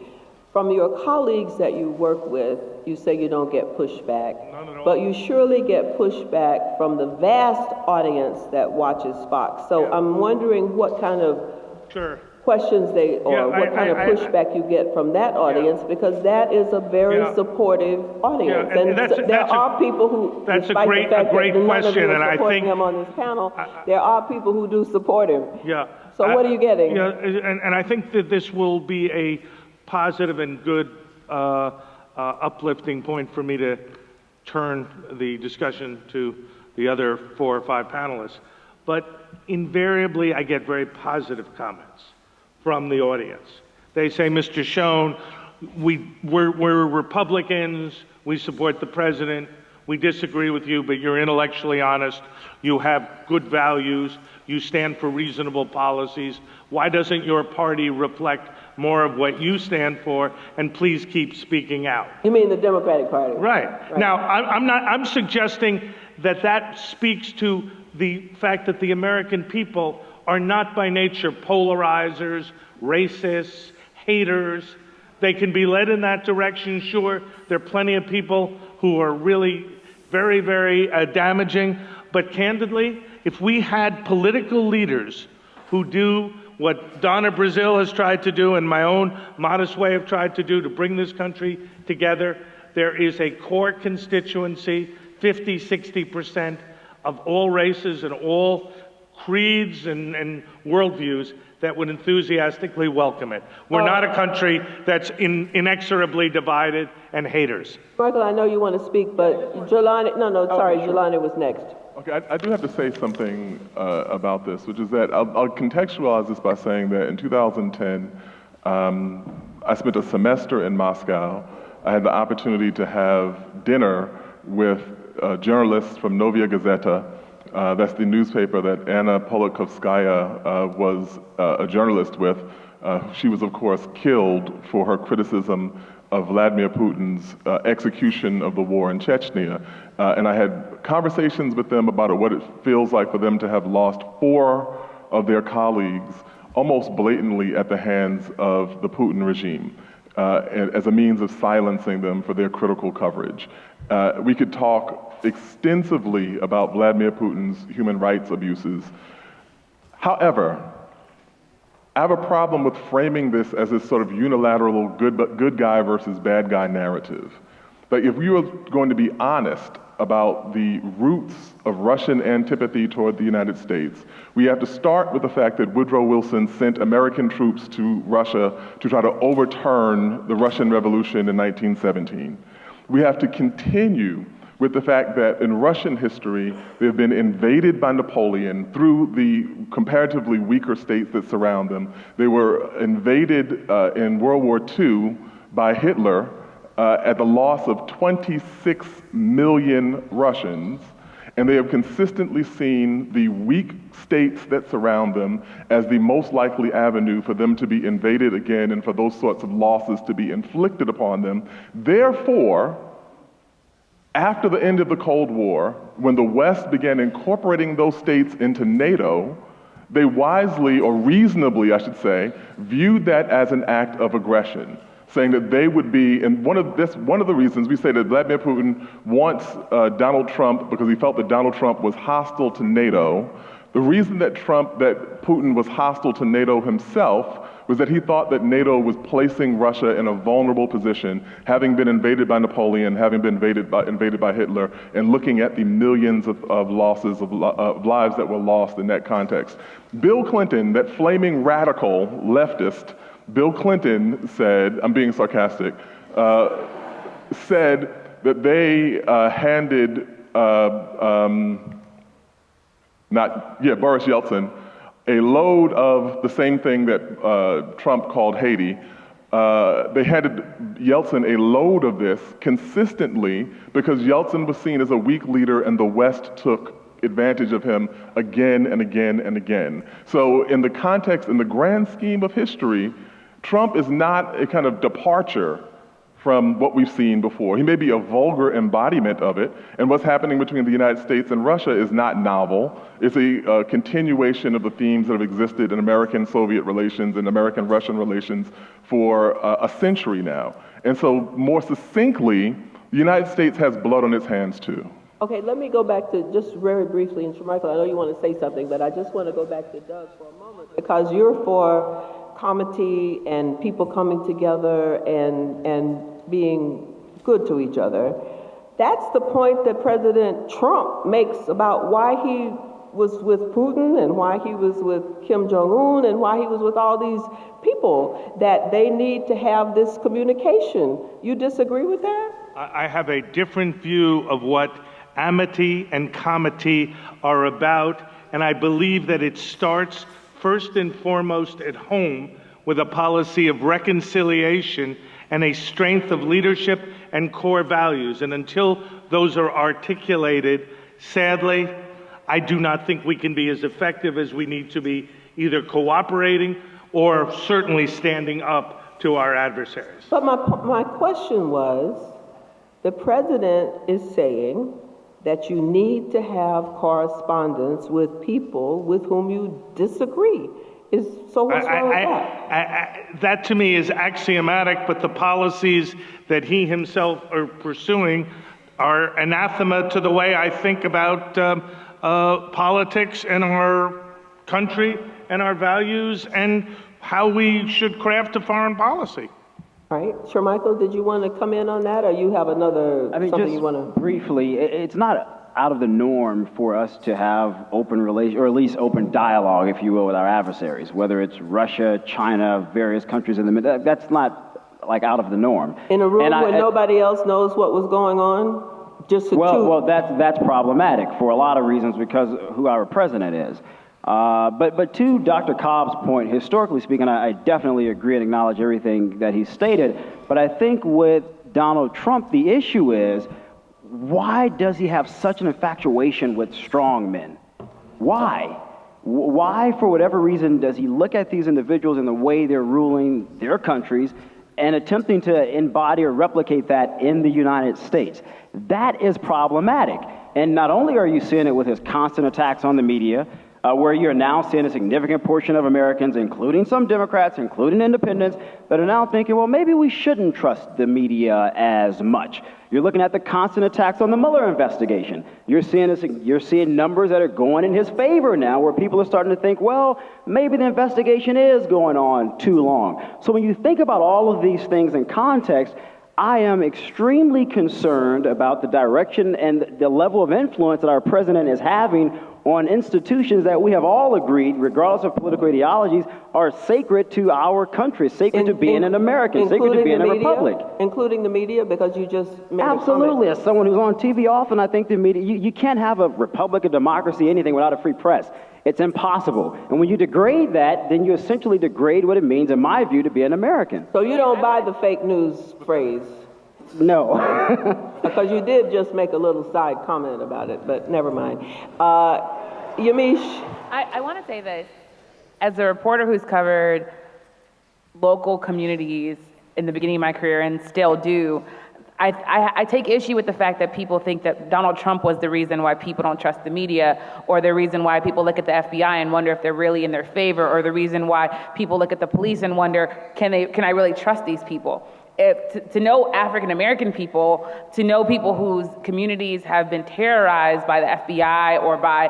From your colleagues that you work with, you say you don't get pushback. None at all. But you surely get pushback from the vast audience that watches Fox. So I'm wondering what kind of questions what kind of pushback you get from that audience, because that is a very supportive audience. And there are people who, despite the fact that none of you are supporting him on this panel, there are people who do support him. Yeah. So what are you getting? Yeah, and I think that this will be a positive and good uplifting point for me to turn the discussion to the other 4 or 5 panelists. But invariably, I get very positive comments from the audience. They say, Mr. Schoen, we're Republicans, we support the president, we disagree with you, but you're intellectually honest, you have good values, you stand for reasonable policies. Why doesn't your party reflect more of what you stand for, and please keep speaking out? You mean the Democratic Party? Right. Now, I'm suggesting that speaks to the fact that the American people are not by nature polarizers, racists, haters. They can be led in that direction, sure. There are plenty of people who are really very, very damaging. But candidly, if we had political leaders who do what Donna Brazile has tried to do and my own modest way have tried to do to bring this country together, there is a core constituency, 50, 60% of all races and all creeds and worldviews that would enthusiastically welcome it. We're not a country that's inexorably divided and haters. Michael, I know you want to speak, but Jelani, Jelani was next. Okay, I do have to say something about this, which is that I'll contextualize this by saying that in 2010, I spent a semester in Moscow. I had the opportunity to have dinner with journalists from Novaya Gazeta. That's the newspaper that Anna Politkovskaya was a journalist with. She was, of course, killed for her criticism of Vladimir Putin's execution of the war in Chechnya. And I had conversations with them about what it feels like for them to have lost 4 of their colleagues almost blatantly at the hands of the Putin regime as a means of silencing them for their critical coverage. We could talk extensively about Vladimir Putin's human rights abuses. However, I have a problem with framing this as this sort of unilateral good guy versus bad guy narrative. But if you are going to be honest about the roots of Russian antipathy toward the United States, we have to start with the fact that Woodrow Wilson sent American troops to Russia to try to overturn the Russian Revolution in 1917. We have to continue with the fact that in Russian history, they've been invaded by Napoleon through the comparatively weaker states that surround them. They were invaded in World War II by Hitler at the loss of 26 million Russians, and they have consistently seen the weak states that surround them as the most likely avenue for them to be invaded again and for those sorts of losses to be inflicted upon them. Therefore, after the end of the Cold War, when the West began incorporating those states into NATO, they wisely, or reasonably, I should say, viewed that as an act of aggression, saying that they would be, and one of the reasons we say that Vladimir Putin wants Donald Trump because he felt that Donald Trump was hostile to NATO. The reason that Putin was hostile to NATO himself was that he thought that NATO was placing Russia in a vulnerable position, having been invaded by Napoleon, having been invaded by Hitler, and looking at the millions of losses of lives that were lost in that context. Bill Clinton, that flaming radical leftist, Bill Clinton said, I'm being sarcastic, said that they handed Boris Yeltsin a load of the same thing that Trump called Haiti. They handed Yeltsin a load of this consistently because Yeltsin was seen as a weak leader and the West took advantage of him again and again and again. So in the context, in the grand scheme of history, Trump is not a kind of departure from what we've seen before. He may be a vulgar embodiment of it, and what's happening between the United States and Russia is not novel. It's a continuation of the themes that have existed in American-Soviet relations and American-Russian relations for a century now. And so, more succinctly, the United States has blood on its hands too. Okay, let me go back to just very briefly, and Shermichael, I know you want to say something, but I just want to go back to Doug for a moment, because you're for comity and people coming together and being good to each other. That's the point that President Trump makes about why he was with Putin and why he was with Kim Jong-un and why he was with all these people, that they need to have this communication. You disagree with that? I have a different view of what amity and comity are about, and I believe that it starts first and foremost at home with a policy of reconciliation and a strength of leadership and core values. And until those are articulated, sadly, I do not think we can be as effective as we need to be, either cooperating or certainly standing up to our adversaries. But my question was, the president is saying that you need to have correspondence with people with whom you disagree. So what's wrong with that? That to me is axiomatic, but the policies that he himself are pursuing are anathema to the way I think about politics and our country and our values and how we should craft a foreign policy. All right, Shermichael, did you want to come in on that, or you have something just you want to? Briefly, it's not. out of the norm for us to have open relation, or at least open dialogue, if you will, with our adversaries, whether it's Russia, China, various countries in the middle. That's not like out of the norm. In a room where nobody else knows what was going on? Well, that's problematic for a lot of reasons because of who our president is. But to Dr. Cobb's point, historically speaking, I definitely agree and acknowledge everything that he stated. But I think with Donald Trump, the issue is, why does he have such an infatuation with strong men? Why? Why, for whatever reason, does he look at these individuals and the way they're ruling their countries and attempting to embody or replicate that in the United States? That is problematic. And not only are you seeing it with his constant attacks on the media, where you're now seeing a significant portion of Americans, including some Democrats, including independents, that are now thinking, well, maybe we shouldn't trust the media as much. You're looking at the constant attacks on the Mueller investigation. You're seeing numbers that are going in his favor now, where people are starting to think, well, maybe the investigation is going on too long. So when you think about all of these things in context, I am extremely concerned about the direction and the level of influence that our president is having on institutions that we have all agreed, regardless of political ideologies, are sacred to our country, sacred to being an American, sacred to being a republic. Including the media, because you just made Absolutely. As someone who's on TV often, I think the media, you can't have a republic, a democracy, anything without a free press. It's impossible. And when you degrade that, then you essentially degrade what it means, in my view, to be an American. So you don't buy the fake news phrase? No. Because you did just make a little side comment about it, but never mind. Yamiche? I want to say this. As a reporter who's covered local communities in the beginning of my career and still do, I take issue with the fact that people think that Donald Trump was the reason why people don't trust the media, or the reason why people look at the FBI and wonder if they're really in their favor, or the reason why people look at the police and wonder, can I really trust these people? To know African American people, to know people whose communities have been terrorized by the FBI or by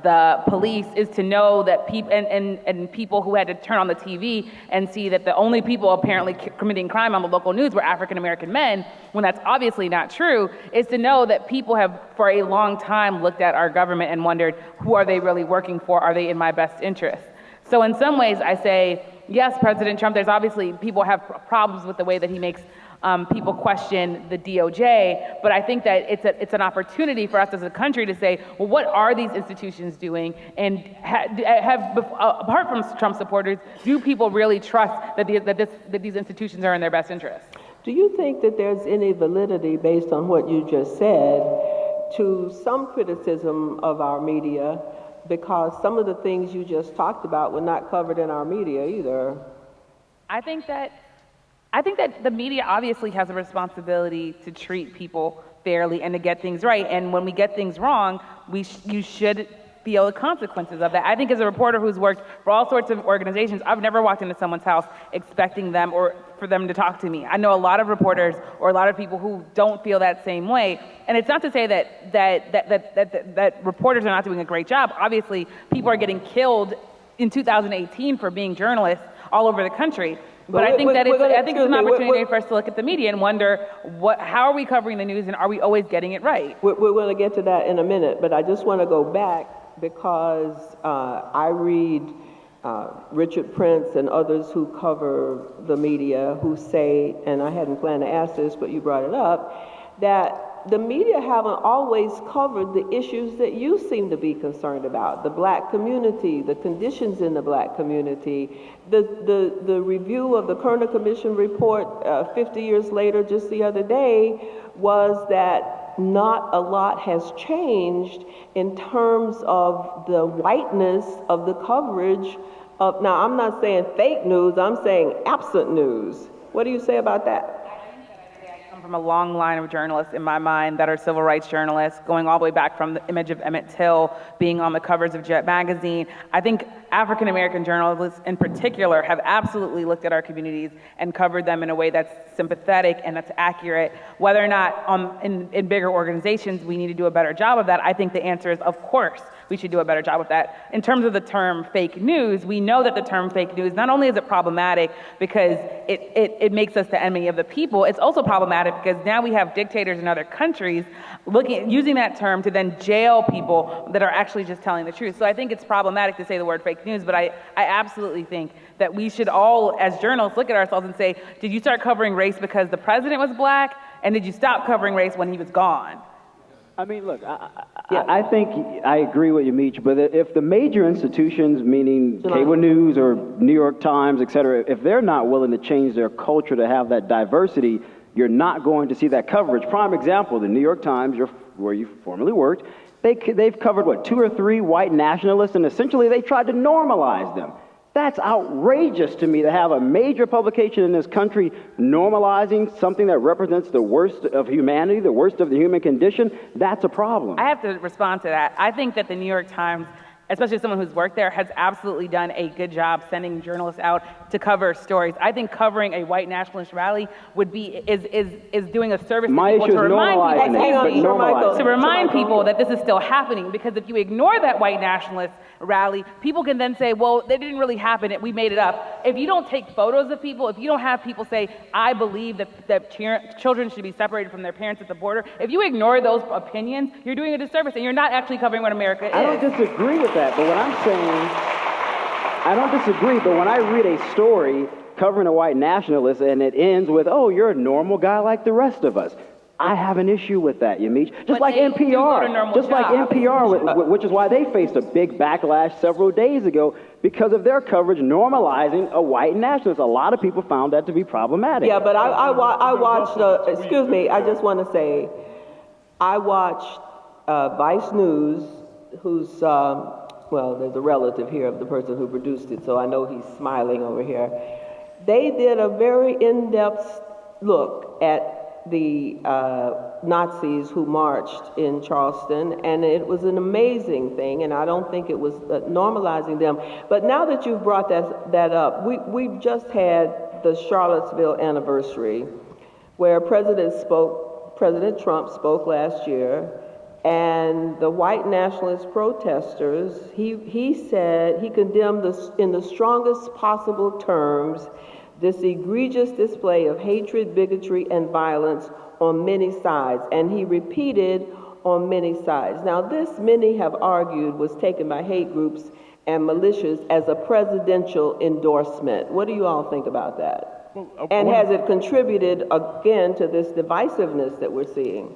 the police, is to know that people and people who had to turn on the TV and see that the only people apparently committing crime on the local news were African American men, when that's obviously not true, is to know that people have for a long time looked at our government and wondered, who are they really working for? Are they in my best interest? So in some ways I say, yes, President Trump, there's obviously, people have problems with the way that he makes people question the DOJ, but I think that it's an opportunity for us as a country to say, well, what are these institutions doing? And apart from Trump supporters, do people really trust that these institutions are in their best interest? Do you think that there's any validity, based on what you just said, to some criticism of our media, because some of the things you just talked about were not covered in our media either? I think that the media obviously has a responsibility to treat people fairly and to get things right. And when we get things wrong, you should feel the consequences of that. I think as a reporter who's worked for all sorts of organizations, I've never walked into someone's house expecting them or for them to talk to me. I know a lot of reporters or a lot of people who don't feel that same way. And it's not to say that reporters are not doing a great job. Obviously, people are getting killed in 2018 for being journalists all over the country. But I think it's an opportunity for us to look at the media and wonder, how are we covering the news, and are we always getting it right? We're going to get to that in a minute, but I just want to go back because I read Richard Prince and others who cover the media who say, and I hadn't planned to ask this, but you brought it up, that the media haven't always covered the issues that you seem to be concerned about. The black community, the conditions in the black community, the review of the Kerner Commission report 50 years later, just the other day, was that not a lot has changed in terms of the whiteness of the coverage of, now I'm not saying fake news, I'm saying absent news. What do you say about that? From a long line of journalists in my mind that are civil rights journalists, going all the way back from the image of Emmett Till being on the covers of Jet magazine. I think African American journalists in particular have absolutely looked at our communities and covered them in a way that's sympathetic and that's accurate. Whether or not in bigger organizations we need to do a better job of that, I think the answer is of course. we should do a better job with that. In terms of the term fake news, we know that the term fake news, not only is it problematic because it makes us the enemy of the people, it's also problematic because now we have dictators in other countries using that term to then jail people that are actually just telling the truth. So I think it's problematic to say the word fake news, but I absolutely think that we should all, as journalists, look at ourselves and say, did you start covering race because the president was black? And did you stop covering race when he was gone? I mean, look, I think I agree with Yamiche, but if the major institutions, meaning cable news or New York Times, et cetera, if they're not willing to change their culture to have that diversity, you're not going to see that coverage. Prime example, the New York Times, where you formerly worked, they've covered, what, 2 or 3 white nationalists, and essentially they tried to normalize them. That's outrageous to me to have a major publication in this country normalizing something that represents the worst of humanity, the worst of the human condition. That's a problem. I have to respond to that. I think that the New York Times, especially someone who's worked there, has absolutely done a good job sending journalists out to cover stories. I think covering a white nationalist rally is doing a service My to people issue to is remind normalizing it, to remind people that this is still happening. Because if you ignore that white nationalist rally, people can then say, well, that didn't really happen, we made it up. If you don't take photos of people, if you don't have people say, I believe that children should be separated from their parents at the border, if you ignore those opinions, you're doing a disservice and you're not actually covering what America is. I don't disagree with that, but what I'm saying, I don't disagree, but when I read a story covering a white nationalist and it ends with, oh, you're a normal guy like the rest of us, I have an issue with that, Yamiche. Just like NPR, which is why they faced a big backlash several days ago because of their coverage normalizing a white nationalist. A lot of people found that to be problematic. Yeah, but I watched, excuse me, I just want to say, I watched Vice News, who's, well, there's a relative here of the person who produced it, so I know he's smiling over here. They did a very in-depth look at the Nazis who marched in Charleston, and it was an amazing thing, and I don't think it was normalizing them. But now that you've brought that up, we've just had the Charlottesville Anniversary, where President Trump spoke last year, and the white nationalist protesters, he said, he condemned this in the strongest possible terms, this egregious display of hatred, bigotry, and violence on many sides. And he repeated, on many sides. Now, this, many have argued, was taken by hate groups and militias as a presidential endorsement. What do you all think about that? And has it contributed, again, to this divisiveness that we're seeing?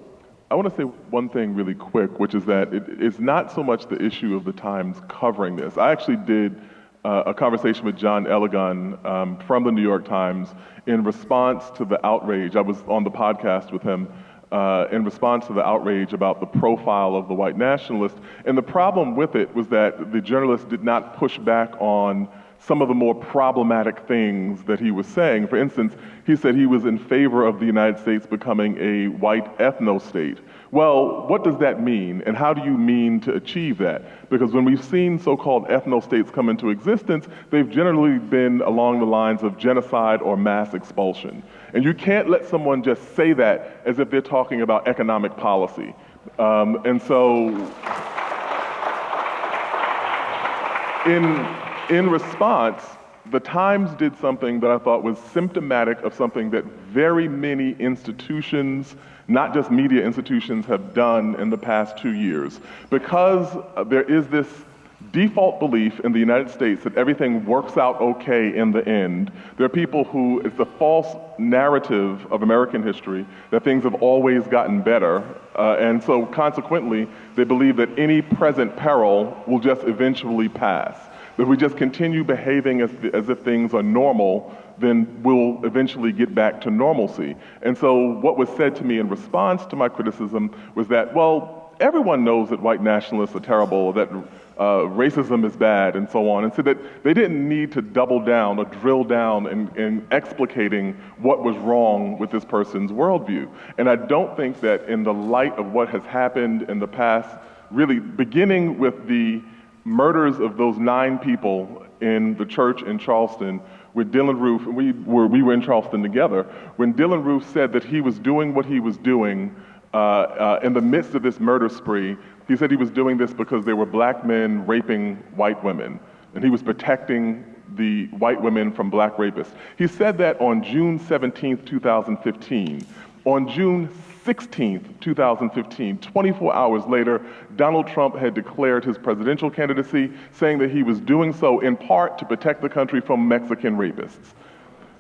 I want to say one thing really quick, which is that it's not so much the issue of the Times covering this. I actually did a conversation with John Elegant from the New York Times in response to the outrage. I was on the podcast with him in response to the outrage about the profile of the white nationalist. And the problem with it was that the journalist did not push back on some of the more problematic things that he was saying. For instance, he said he was in favor of the United States becoming a white ethno-state. Well, what does that mean, and how do you mean to achieve that? Because when we've seen so-called ethno-states come into existence, they've generally been along the lines of genocide or mass expulsion. And you can't let someone just say that as if they're talking about economic policy. And so, in response, the Times did something that I thought was symptomatic of something that very many institutions, not just media institutions, have done in the past 2 years. Because there is this default belief in the United States that everything works out okay in the end, there are people who, it's the false narrative of American history that things have always gotten better, and so consequently, they believe that any present peril will just eventually pass. If we just continue behaving as if things are normal, then we'll eventually get back to normalcy. And so what was said to me in response to my criticism was that, well, everyone knows that white nationalists are terrible, that racism is bad, and so on, and so that they didn't need to double down or drill down in explicating what was wrong with this person's worldview. And I don't think that in the light of what has happened in the past, really beginning with the murders of those 9 people in the church in Charleston, with Dylann Roof, and we were in Charleston together, when Dylann Roof said that he was doing what he was doing in the midst of this murder spree. He said he was doing this because there were black men raping white women, and he was protecting the white women from black rapists. He said that on June 17th, 2015. On June 16th, 2015, 24 hours later, Donald Trump had declared his presidential candidacy, saying that he was doing so in part to protect the country from Mexican rapists.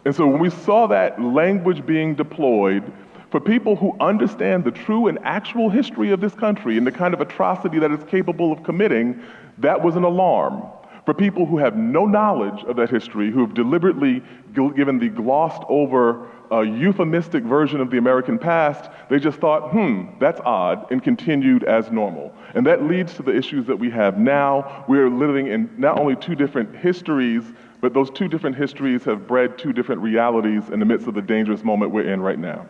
And so when we saw that language being deployed, for people who understand the true and actual history of this country and the kind of atrocity that it's capable of committing, that was an alarm. For people who have no knowledge of that history, who have deliberately given the glossed over euphemistic version of the American past, they just thought, that's odd, and continued as normal. And that leads to the issues that we have now. We're living in not only two different histories, but those two different histories have bred two different realities in the midst of the dangerous moment we're in right now.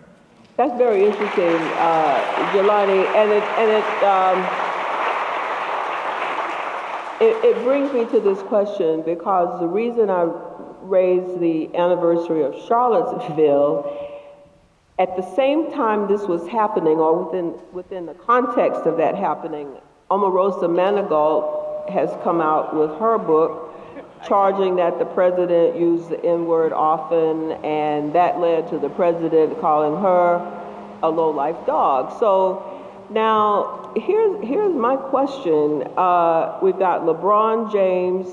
That's very interesting, Jelani, and it brings me to this question, because the reason I raised the anniversary of Charlottesville, at the same time this was happening, or within the context of that happening, Omarosa Manigault has come out with her book charging that the president used the N-word often, and that led to the president calling her a low-life dog. So now, here's my question. We've got LeBron James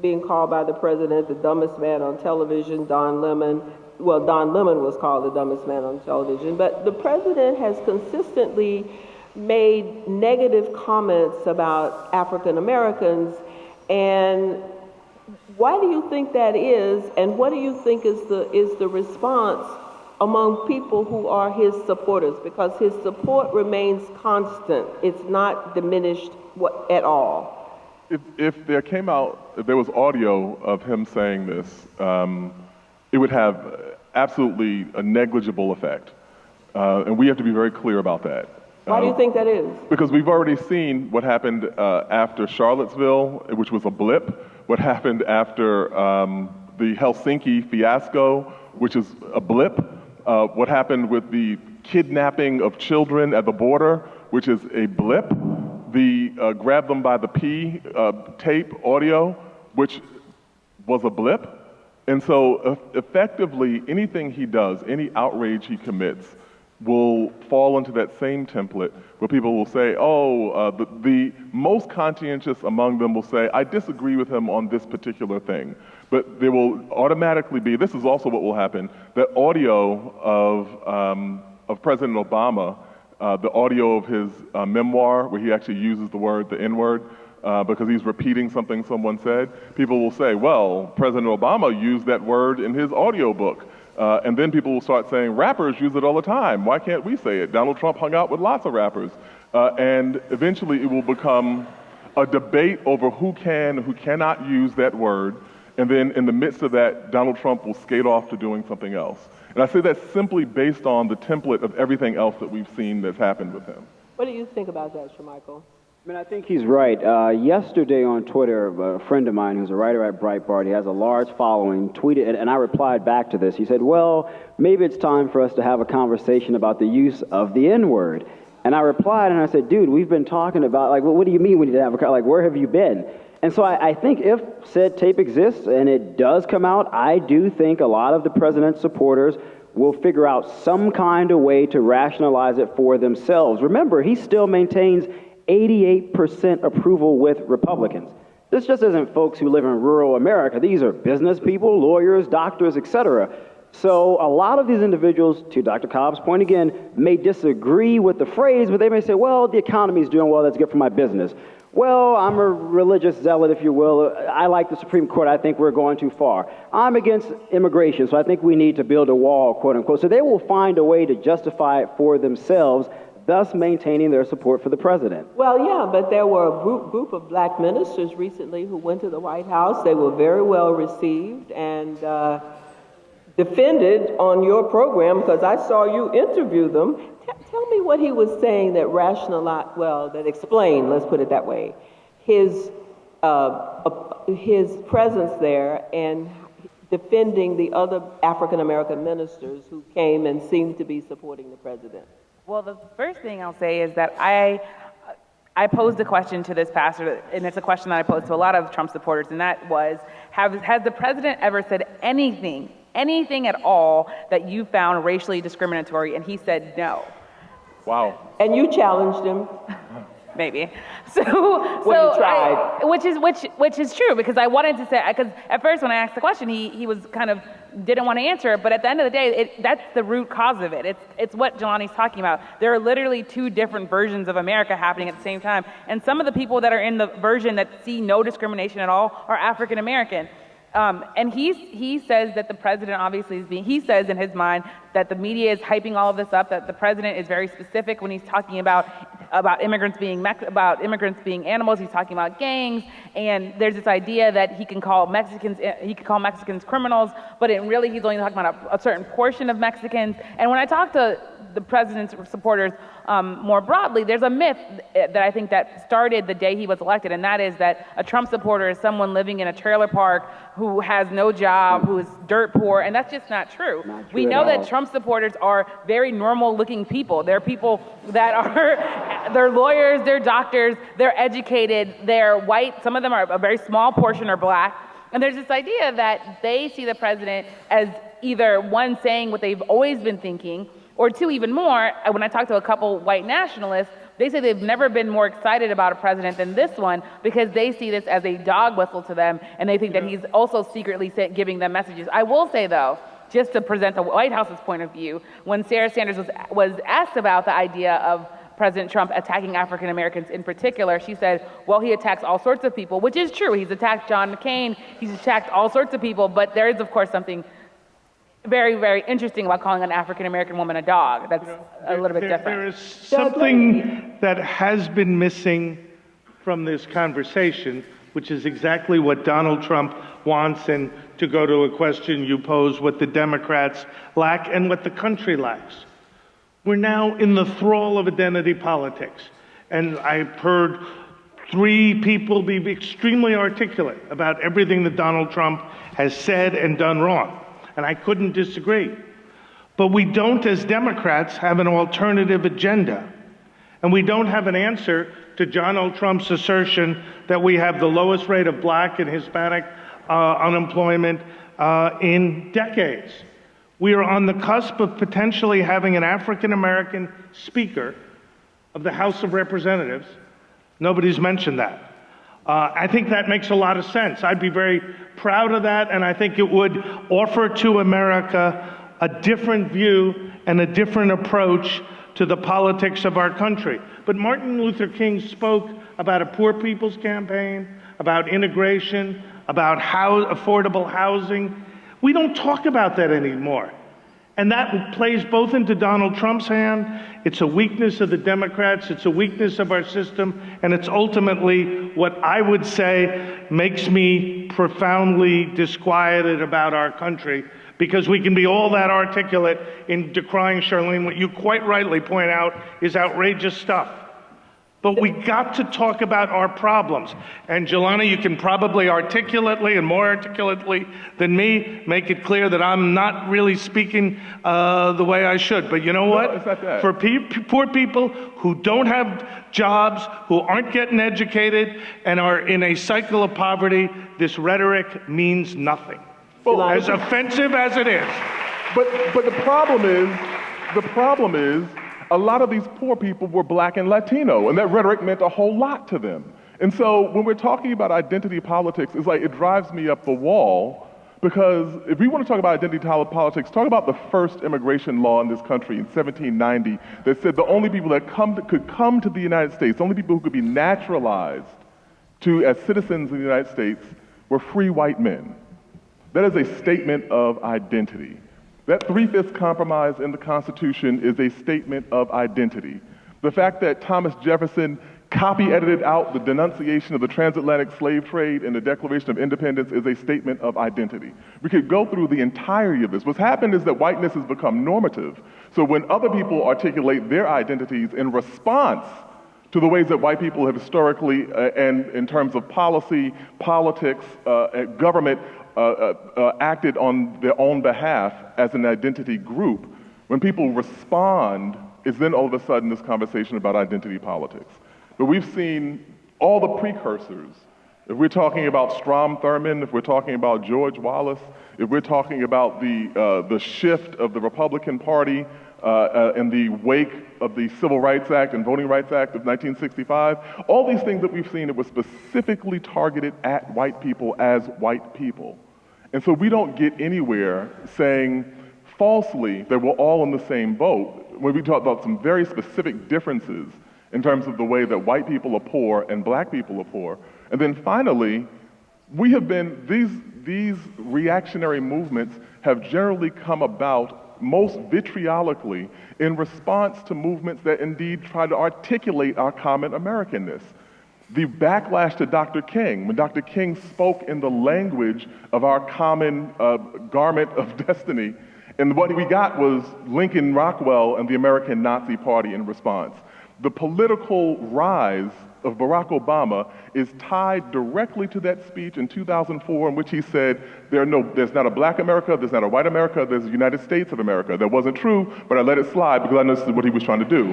being called by the president the dumbest man on television, Don Lemon was called the dumbest man on television, but the president has consistently made negative comments about African Americans, and why do you think that is, and what do you think is the response among people who are his supporters? Because his support remains constant. It's not diminished at all. If there was audio of him saying this, it would have absolutely a negligible effect. And we have to be very clear about that. Why do you think that is? Because we've already seen what happened after Charlottesville, which was a blip, what happened after the Helsinki fiasco, which is a blip, what happened with the kidnapping of children at the border, which is a blip, the grab them by the pee tape audio, which was a blip. And so effectively, anything he does, any outrage he commits, will fall into that same template where people will say, the most conscientious among them will say, I disagree with him on this particular thing. But there will automatically be, this is also what will happen, that audio of President Obama, the audio of his memoir where he actually uses the N-word, because he's repeating something someone said, people will say, well, President Obama used that word in his audio book. And then people will start saying, rappers use it all the time. Why can't we say it? Donald Trump hung out with lots of rappers. And eventually it will become a debate over who can and who cannot use that word. And then in the midst of that, Donald Trump will skate off to doing something else. And I say that simply based on the template of everything else that we've seen that's happened with him. What do you think about that, Shermichael? I think he's right. Yesterday on Twitter, a friend of mine who's a writer at Breitbart, he has a large following, tweeted, and I replied back to this. He said, well, maybe it's time for us to have a conversation about the use of the N-word. And I replied and I said, dude, we've been talking about, well, what do you mean we need to have where have you been? And so I think if said tape exists and it does come out, I do think a lot of the president's supporters will figure out some kind of way to rationalize it for themselves. Remember, he still maintains 88% approval with Republicans. This just isn't folks who live in rural America. These are business people, lawyers, doctors, etc. So a lot of these individuals, to Dr. Cobb's point again, may disagree with the phrase, but they may say, well, the economy's doing well, that's good for my business. Well, I'm a religious zealot, if you will. I like the Supreme Court. I think we're going too far. I'm against immigration, so I think we need to build a wall, quote unquote. So they will find a way to justify it for themselves, thus maintaining their support for the president. Well, yeah, but there were a group of black ministers recently who went to the White House. They were very well received and defended on your program, because I saw you interview them. Tell me what he was saying that that explained, let's put it that way, his presence there and defending the other African-American ministers who came and seemed to be supporting the president. Well, the first thing I'll say is that I posed a question to this pastor, and it's a question that I posed to a lot of Trump supporters, and that was, has the president ever said anything at all that you found racially discriminatory? And he said no. Wow. And you challenged him. Maybe. You tried. Which is true, because I wanted to say, because at first when I asked the question, he was kind of didn't want to answer it, but at the end of the day, that's the root cause of it. It's what Jelani's talking about. There are literally two different versions of America happening at the same time, and some of the people that are in the version that see no discrimination at all are African American. And he says that the president obviously he says in his mind that the media is hyping all of this up, that the president is very specific when he's talking about immigrants being animals. He's talking about gangs, and there's this idea that he can call Mexicans criminals, but really he's only talking about a certain portion of Mexicans. And when I talk to the president's supporters more broadly, there's a myth that I think that started the day he was elected, and that is that a Trump supporter is someone living in a trailer park who has no job, who is dirt poor, and that's just not true. We know that Trump supporters are very normal-looking people. They're people that they're lawyers, they're doctors, they're educated, they're white. Some of them are a very small portion are black. And there's this idea that they see the president as either one saying what they've always been thinking, or two, even more, when I talk to a couple white nationalists, they say they've never been more excited about a president than this one because they see this as a dog whistle to them, and they think that he's also secretly giving them messages. I will say, though, just to present the White House's point of view, when Sarah Sanders was asked about the idea of President Trump attacking African Americans in particular, she said, well, he attacks all sorts of people, which is true. He's attacked John McCain, he's attacked all sorts of people, but there is, of course, something very, very interesting about calling an African American woman a dog. That's a little bit different. There is something that has been missing from this conversation, which is exactly what Donald Trump wants, and to go to a question you pose, what the Democrats lack and what the country lacks. We're now in the thrall of identity politics, and I've heard three people be extremely articulate about everything that Donald Trump has said and done wrong. And I couldn't disagree. But we don't, as Democrats, have an alternative agenda. And we don't have an answer to Donald Trump's assertion that we have the lowest rate of black and Hispanic unemployment in decades. We are on the cusp of potentially having an African American Speaker of the House of Representatives. Nobody's mentioned that. I think that makes a lot of sense. I'd be very proud of that, and I think it would offer to America a different view and a different approach to the politics of our country. But Martin Luther King spoke about a poor people's campaign, about integration, about affordable housing. We don't talk about that anymore. And that plays both into Donald Trump's hand. It's a weakness of the Democrats, it's a weakness of our system, and it's ultimately what I would say makes me profoundly disquieted about our country, because we can be all that articulate in decrying, Charlayne, what you quite rightly point out is outrageous stuff. But we got to talk about our problems. And Jelani, you can probably articulately and more articulately than me make it clear that I'm not really speaking the way I should. But you know what? No, it's not that. For poor people who don't have jobs, who aren't getting educated, and are in a cycle of poverty, this rhetoric means nothing. Well, as offensive as it is. But the problem is, a lot of these poor people were black and Latino, and that rhetoric meant a whole lot to them. And so when we're talking about identity politics, it's like it drives me up the wall, because if we want to talk about identity politics, talk about the first immigration law in this country in 1790 that said the only people that could come to the United States, the only people who could be naturalized as citizens of the United States were free white men. That is a statement of identity. That 3/5 compromise in the Constitution is a statement of identity. The fact that Thomas Jefferson copy-edited out the denunciation of the transatlantic slave trade in the Declaration of Independence is a statement of identity. We could go through the entirety of this. What's happened is that whiteness has become normative. So when other people articulate their identities in response to the ways that white people have historically, and in terms of policy, politics, government, acted on their own behalf as an identity group, when people respond is then all of a sudden this conversation about identity politics. But we've seen all the precursors. If we're talking about Strom Thurmond, if we're talking about George Wallace, if we're talking about the shift of the Republican Party in the wake of the Civil Rights Act and Voting Rights Act of 1965, all these things that we've seen that were specifically targeted at white people as white people. And so we don't get anywhere saying falsely that we're all in the same boat when we talk about some very specific differences in terms of the way that white people are poor and black people are poor. And then finally, we have been, these reactionary movements have generally come about most vitriolically in response to movements that indeed try to articulate our common Americanness. The backlash to Dr. King, when Dr. King spoke in the language of our common garment of destiny, and what we got was Lincoln Rockwell and the American Nazi Party in response. The political rise of Barack Obama is tied directly to that speech in 2004 in which he said, there's not a black America, there's not a white America, there's the United States of America. That wasn't true, but I let it slide because I understood what he was trying to do.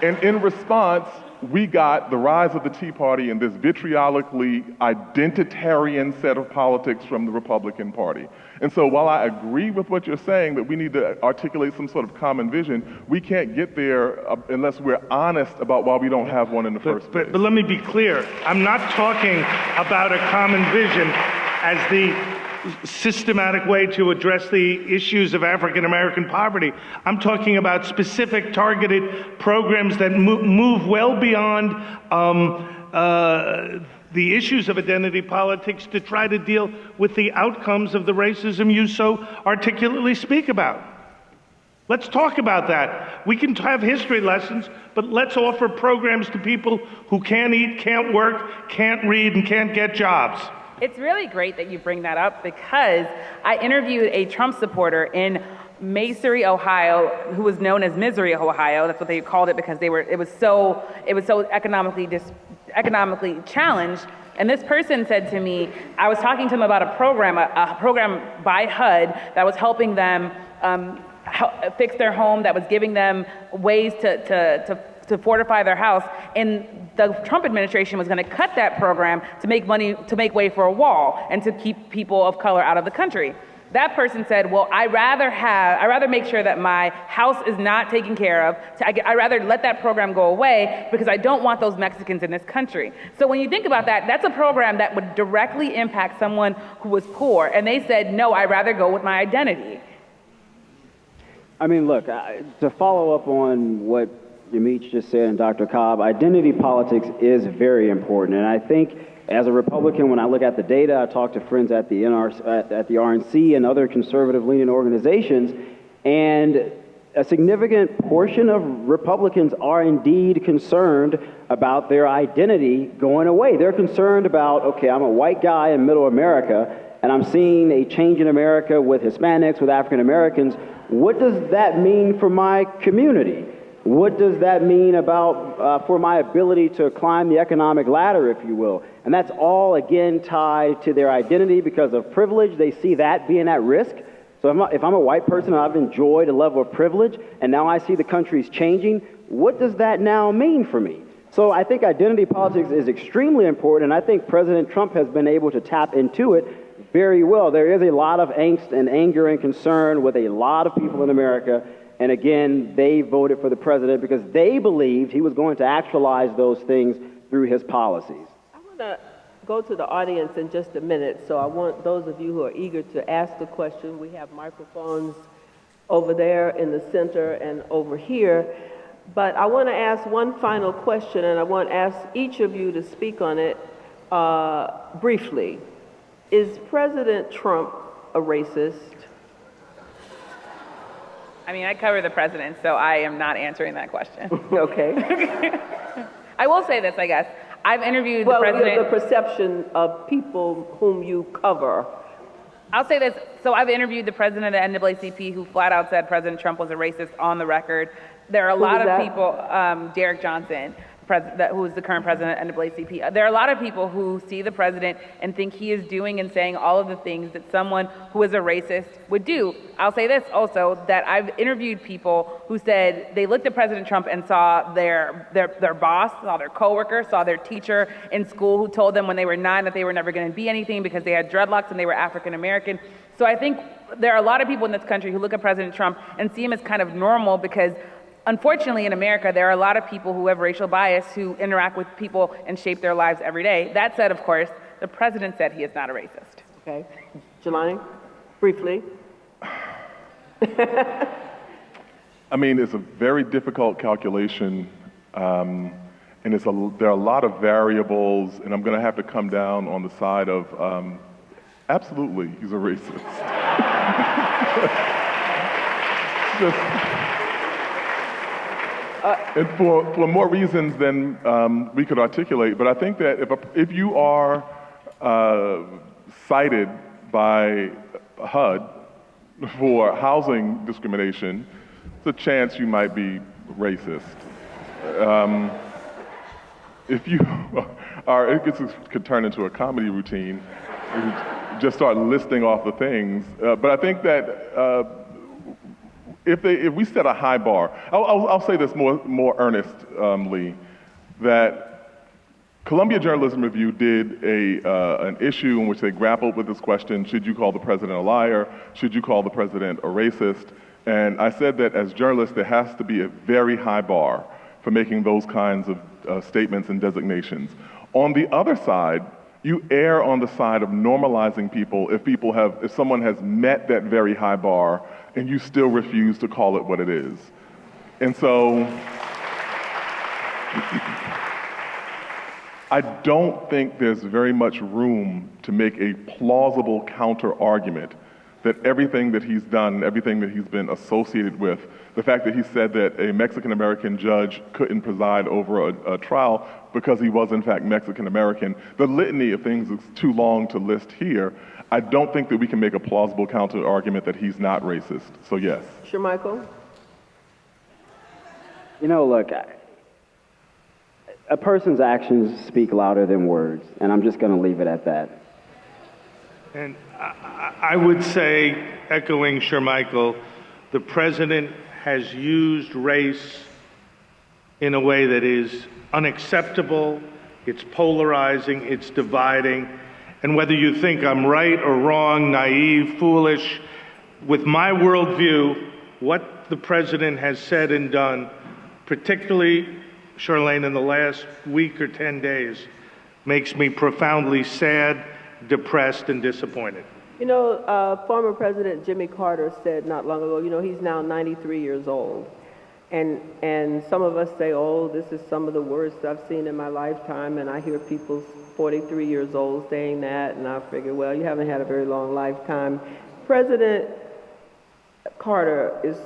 And in response, we got the rise of the Tea Party and this vitriolically identitarian set of politics from the Republican Party. And so while I agree with what you're saying, that we need to articulate some sort of common vision, we can't get there unless we're honest about why we don't have one in the first place. But let me be clear. I'm not talking about a common vision as the systematic way to address the issues of African American poverty. I'm talking about specific targeted programs that move well beyond the issues of identity politics to try to deal with the outcomes of the racism you so articulately speak about. Let's talk about that. We can have history lessons, but let's offer programs to people who can't eat, can't work, can't read, and can't get jobs. It's really great that you bring that up because I interviewed a Trump supporter in Macery, Ohio, who was known as Misery, Ohio. That's what they called it because it was so economically challenged. And this person said to me, I was talking to him about a program by HUD that was helping them fix their home, that was giving them ways to fortify their house, and the Trump administration was going to cut that program to make way for a wall and to keep people of color out of the country. That person said, well, I rather make sure that my house is not taken care of. I rather let that program go away because I don't want those Mexicans in this country. So when you think about that, that's a program that would directly impact someone who was poor. And they said, no, I'd rather go with my identity. I mean, look, to follow up on what Yamiche just said and Dr. Cobb, identity politics is very important. And I think as a Republican, when I look at the data, I talk to friends at the RNC and other conservative-leaning organizations, and a significant portion of Republicans are indeed concerned about their identity going away. They're concerned about, okay, I'm a white guy in middle America, and I'm seeing a change in America with Hispanics, with African Americans. What does that mean for my community? What does that mean about for my ability to climb the economic ladder, if you will? And that's all, again, tied to their identity because of privilege. They see that being at risk. So if I'm a white person and I've enjoyed a level of privilege, and now I see the country's changing, what does that now mean for me? So I think identity politics is extremely important, and I think President Trump has been able to tap into it very well. There is a lot of angst and anger and concern with a lot of people in America. And again, they voted for the president because they believed he was going to actualize those things through his policies. I want to go to the audience in just a minute, so I want those of you who are eager to ask the question. We have microphones over there in the center and over here. But I want to ask one final question, and I want to ask each of you to speak on it briefly. Is President Trump a racist? I mean, I cover the president, so I am not answering that question. Okay. I will say this, I guess. I've interviewed the president. The perception of people whom you cover. I'll say this. So I've interviewed the president of the NAACP who flat out said President Trump was a racist on the record. There are a lot of people, Derek Johnson. who is the current president of NAACP. There are a lot of people who see the president and think he is doing and saying all of the things that someone who is a racist would do. I'll say this also, that I've interviewed people who said they looked at President Trump and saw their boss, saw their coworker, saw their teacher in school who told them when they were 9 that they were never going to be anything because they had dreadlocks and they were African American. So I think there are a lot of people in this country who look at President Trump and see him as kind of normal because unfortunately, in America, there are a lot of people who have racial bias who interact with people and shape their lives every day. That said, of course, the president said he is not a racist. Okay. Jelani, briefly. I mean, it's a very difficult calculation, and there are a lot of variables, and I'm going to have to come down on the side of absolutely, he's a racist. And for more reasons than we could articulate, but I think that if you are cited by HUD for housing discrimination, it's a chance you might be racist. If you are, it could turn into a comedy routine. You just start listing off the things. But I think that if we set a high bar, I'll say this more earnestly, that Columbia Journalism Review did an issue in which they grappled with this question: should you call the president a liar? Should you call the president a racist? And I said that as journalists, there has to be a very high bar for making those kinds of statements and designations. On the other side, you err on the side of normalizing people if someone has met that very high bar and you still refuse to call it what it is. And so, I don't think there's very much room to make a plausible counter-argument that everything that he's done, everything that he's been associated with, the fact that he said that a Mexican-American judge couldn't preside over a trial because he was in fact Mexican-American, the litany of things is too long to list here. I don't think that we can make a plausible counter-argument that he's not racist, so yes. Shermichael? You know, look, a person's actions speak louder than words, and I'm just going to leave it at that. And I would say, echoing Shermichael, the president has used race in a way that is unacceptable, it's polarizing, it's dividing, and whether you think I'm right or wrong, naive, foolish, with my worldview, what the president has said and done, particularly, Charlayne, in the last week or 10 days, makes me profoundly sad, depressed, and disappointed. You know, former President Jimmy Carter said not long ago, you know, he's now 93 years old. And some of us say, oh, this is some of the worst I've seen in my lifetime. And I hear people 43 years old saying that, and I figure, well, you haven't had a very long lifetime. President Carter is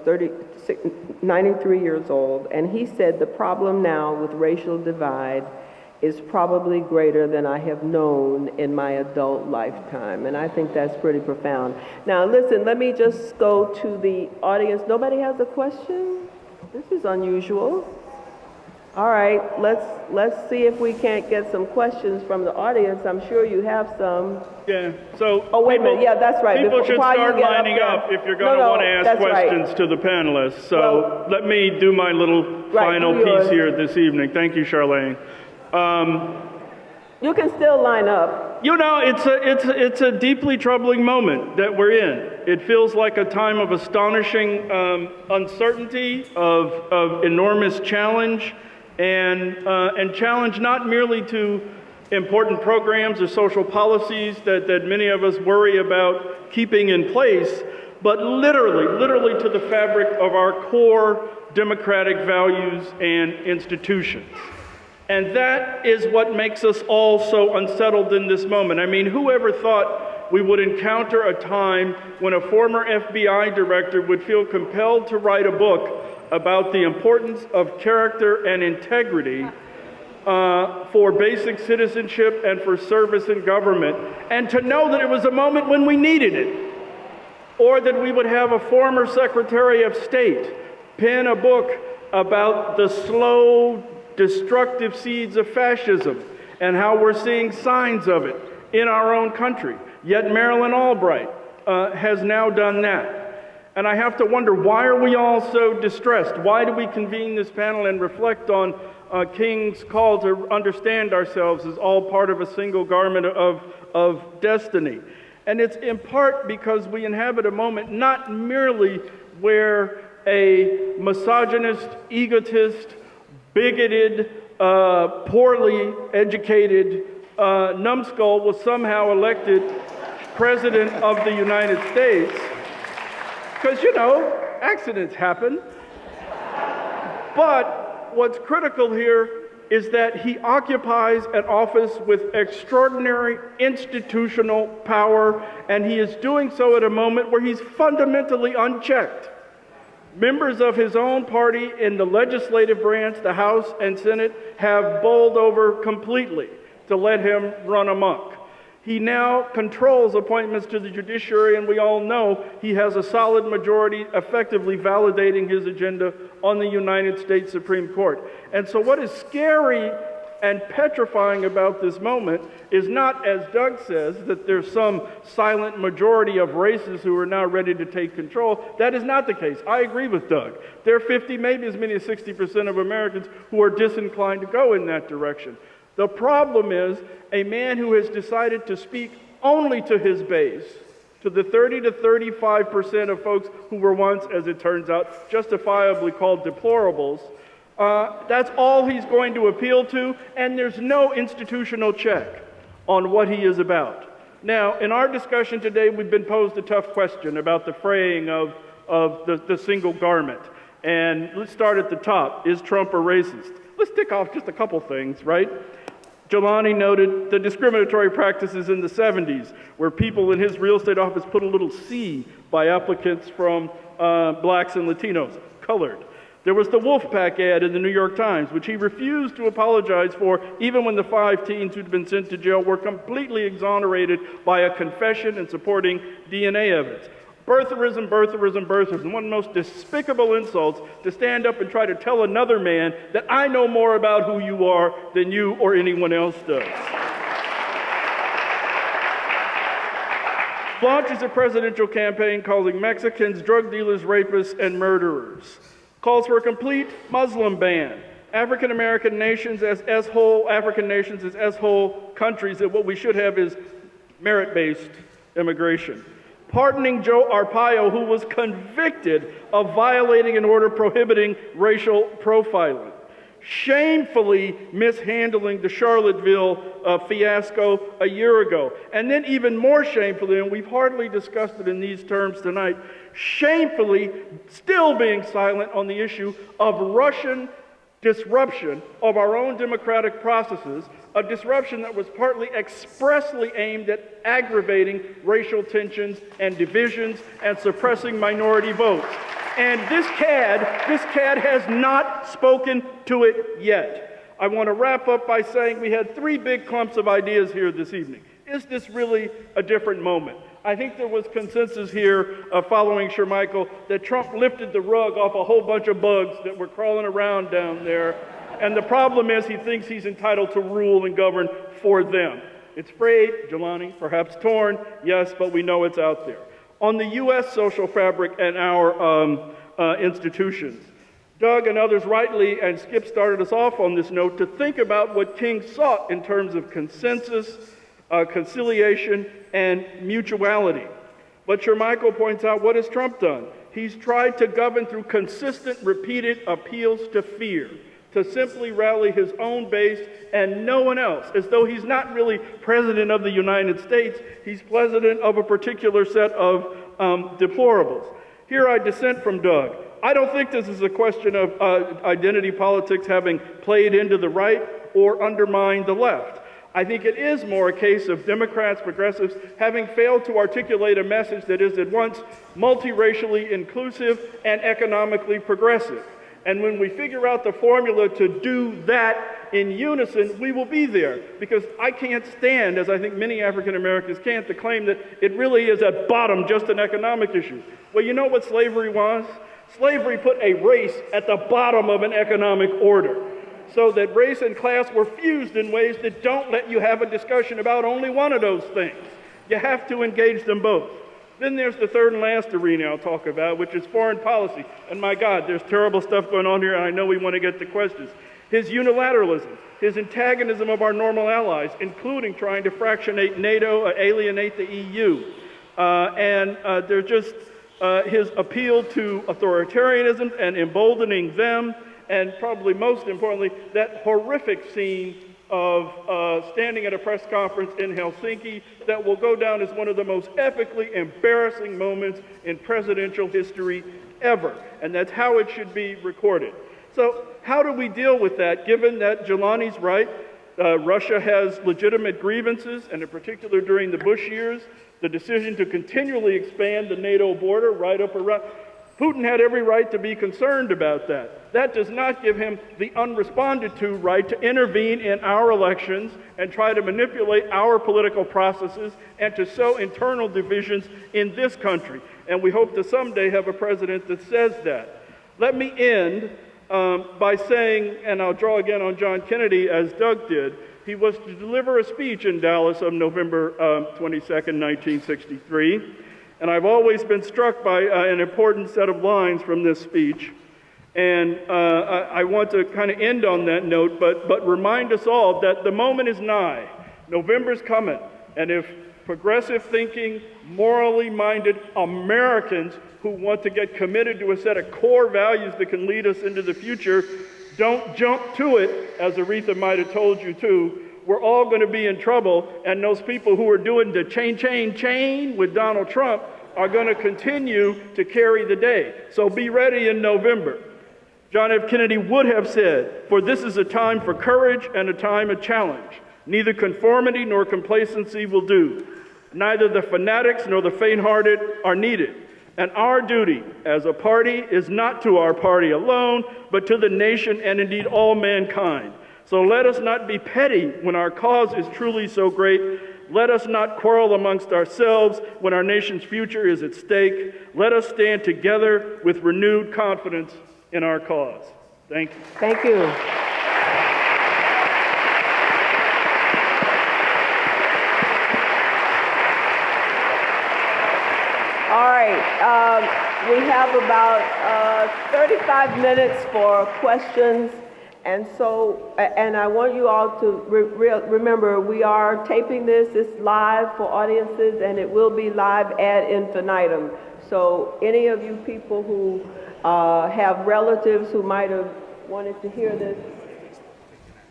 93 years old, and he said the problem now with racial divide is probably greater than I have known in my adult lifetime. And I think that's pretty profound. Now, listen, let me just go to the audience. Nobody has a question? This is unusual. All right, let's see if we can't get some questions from the audience. I'm sure you have some. Yeah, so oh, wait a minute. Yeah, that's right. People should start lining up if you're going to want to ask questions to the panelists. So let me do my little final piece here this evening. Thank you, Charlayne. You can still line up. You know, it's a deeply troubling moment that we're in. It feels like a time of astonishing uncertainty, of enormous challenge, and challenge not merely to important programs or social policies that many of us worry about keeping in place, but literally to the fabric of our core democratic values and institutions. And that is what makes us all so unsettled in this moment. I mean, whoever thought we would encounter a time when a former FBI director would feel compelled to write a book about the importance of character and integrity for basic citizenship and for service in government, and to know that it was a moment when we needed it, or that we would have a former Secretary of State pen a book about the slow destructive seeds of fascism and how we're seeing signs of it in our own country. Yet Marilyn Albright has now done that. And I have to wonder, why are we all so distressed? Why do we convene this panel and reflect on King's call to understand ourselves as all part of a single garment of destiny? And it's in part because we inhabit a moment not merely where a misogynist, egotist, bigoted, poorly educated numbskull was somehow elected President of the United States. Because, you know, accidents happen. But what's critical here is that he occupies an office with extraordinary institutional power, and he is doing so at a moment where he's fundamentally unchecked. Members of his own party in the legislative branch, the House and Senate, have bowled over completely to let him run amok. He now controls appointments to the judiciary, and we all know he has a solid majority effectively validating his agenda on the United States Supreme Court. And so what is scary and petrifying about this moment is not, as Doug says, that there's some silent majority of racists who are now ready to take control. That is not the case. I agree with Doug. There are 50, maybe as many as 60% of Americans who are disinclined to go in that direction. The problem is a man who has decided to speak only to his base, to the 30 to 35% of folks who were once, as it turns out, justifiably called deplorables. That's all he's going to appeal to, and there's no institutional check on what he is about. Now, in our discussion today, we've been posed a tough question about the fraying of the single garment. And let's start at the top. Is Trump a racist? Let's tick off just a couple things, right? Jelani noted the discriminatory practices in the 70s, where people in his real estate office put a little C by applicants from blacks and Latinos, colored. There was the Wolfpack ad in the New York Times, which he refused to apologize for, even when the 5 teens who'd been sent to jail were completely exonerated by a confession and supporting DNA evidence. Birtherism, birtherism, birtherism. One of the most despicable insults to stand up and try to tell another man that I know more about who you are than you or anyone else does. Launches a presidential campaign calling Mexicans drug dealers, rapists, and murderers. Calls for a complete Muslim ban. African nations as S-hole countries, that what we should have is merit-based immigration. Pardoning Joe Arpaio, who was convicted of violating an order prohibiting racial profiling. Shamefully mishandling the Charlottesville fiasco a year ago. And then even more shamefully, and we've hardly discussed it in these terms tonight, shamefully still being silent on the issue of Russian disruption of our own democratic processes, a disruption that was partly expressly aimed at aggravating racial tensions and divisions and suppressing minority votes. And this cad has not spoken to it yet. I want to wrap up by saying we had 3 big clumps of ideas here this evening. Is this really a different moment? I think there was consensus here following Shermichael that Trump lifted the rug off a whole bunch of bugs that were crawling around down there. And the problem is he thinks he's entitled to rule and govern for them. It's frayed, Jelani, perhaps torn, yes, but we know it's out there. On the U.S. social fabric and our institutions, Doug and others rightly, and Skip started us off on this note, to think about what King sought in terms of consensus, conciliation, and mutuality. But Shermichael points out, what has Trump done? He's tried to govern through consistent, repeated appeals to fear, to simply rally his own base and no one else, as though he's not really president of the United States, he's president of a particular set of deplorables. Here I dissent from Doug. I don't think this is a question of identity politics having played into the right or undermined the left. I think it is more a case of Democrats, progressives, having failed to articulate a message that is at once multiracially inclusive and economically progressive. And when we figure out the formula to do that in unison, we will be there. Because I can't stand, as I think many African Americans can't, to claim that it really is at bottom just an economic issue. Well, you know what slavery was? Slavery put a race at the bottom of an economic order. so that race and class were fused in ways that don't let you have a discussion about only one of those things. You have to engage them both. Then there's the third and last arena I'll talk about, which is foreign policy. And my God, there's terrible stuff going on here, and I know we want to get to questions. His unilateralism, his antagonism of our normal allies, including trying to fractionate NATO, alienate the EU. There's just his appeal to authoritarianism and emboldening them, and probably most importantly, that horrific scene of standing at a press conference in Helsinki that will go down as one of the most epically embarrassing moments in presidential history ever. And that's how it should be recorded. So how do we deal with that, given that Jelani's right? Russia has legitimate grievances, and in particular during the Bush years, the decision to continually expand the NATO border right up around. Putin had every right to be concerned about that. That does not give him the unresponded to right to intervene in our elections and try to manipulate our political processes and to sow internal divisions in this country. And we hope to someday have a president that says that. Let me end by saying, and I'll draw again on John Kennedy as Doug did, he was to deliver a speech in Dallas on November 22nd, 1963. And I've always been struck by an important set of lines from this speech. And I want to kind of end on that note, but remind us all that the moment is nigh. November's coming. And if progressive thinking, morally minded Americans who want to get committed to a set of core values that can lead us into the future don't jump to it, as Aretha might have told you to, we're all going to be in trouble, and those people who are doing the chain with Donald Trump are going to continue to carry the day. So be ready in November. John F. Kennedy would have said, "For this is a time for courage and a time of challenge. Neither conformity nor complacency will do. Neither the fanatics nor the faint-hearted are needed. And our duty as a party is not to our party alone, but to the nation and indeed all mankind. So let us not be petty when our cause is truly so great. Let us not quarrel amongst ourselves when our nation's future is at stake. Let us stand together with renewed confidence in our cause." Thank you. Thank you. All right, we have about 35 minutes for questions. And so, and I want you all to remember, we are taping this. It's live for audiences, and it will be live ad infinitum. So any of you people who have relatives who might have wanted to hear this.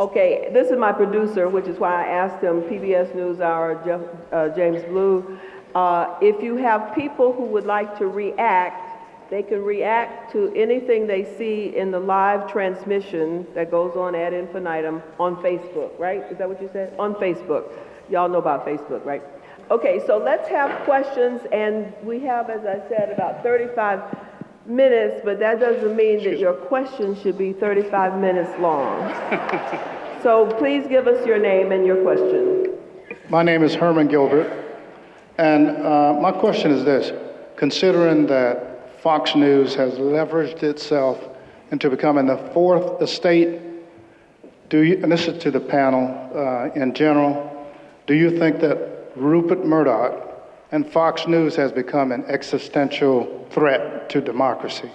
Okay, this is my producer, which is why I asked him, PBS NewsHour, James Blue. If you have people who would like to react, they can react to anything they see in the live transmission that goes on ad infinitum on Facebook, right? Is that what you said? On Facebook. Y'all know about Facebook, right? Okay, so let's have questions, and we have, as I said, about 35 minutes, but that doesn't mean that your question should be 35 minutes long. So please give us your name and your question. My name is Herman Gilbert, and my question is this. Considering that Fox News has leveraged itself into becoming the fourth estate, and this is to the panel in general, do you think that Rupert Murdoch and Fox News has become an existential threat to democracy?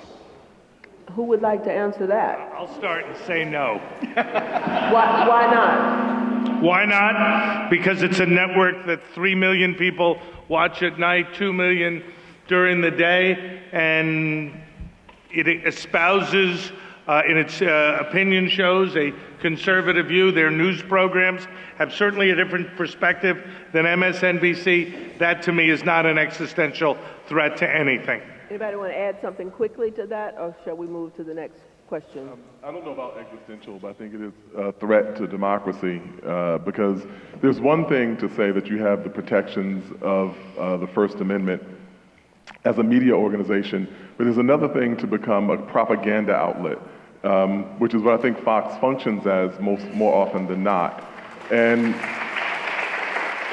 Who would like to answer that? I'll start and say no. Why not? Why not? Because it's a network that 3 million people watch at night, 2 million during the day, and it espouses in its opinion shows a conservative view. Their news programs have certainly a different perspective than MSNBC. That to me is not an existential threat to anything. Anybody want to add something quickly to that, or shall we move to the next question? I don't know about existential, but I think it is a threat to democracy because there's one thing to say that you have the protections of the First Amendment as a media organization, but there's another thing to become a propaganda outlet, which is what I think Fox functions as more often than not. And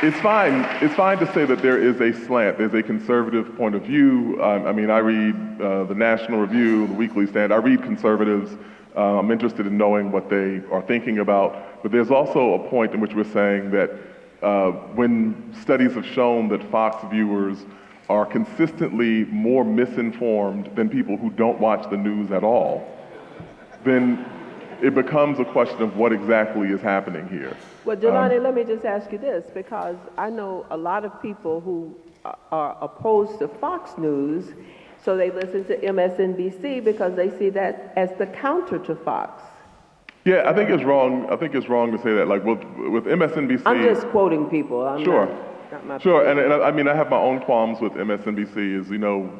it's fine to say that there is a slant, there's a conservative point of view. I mean, I read the National Review, the Weekly Stand, I read conservatives I'm interested in knowing what they are thinking about. But there's also a point in which we're saying that when studies have shown that Fox viewers are consistently more misinformed than people who don't watch the news at all, then it becomes a question of what exactly is happening here. Well, Jelani, let me just ask you this, because I know a lot of people who are opposed to Fox News, so they listen to MSNBC because they see that as the counter to Fox. Yeah, I think it's wrong. I think it's wrong to say that. Like with MSNBC. I'm just quoting people. I'm sure. Not my Sure, and I mean, I have my own qualms with MSNBC, as you know,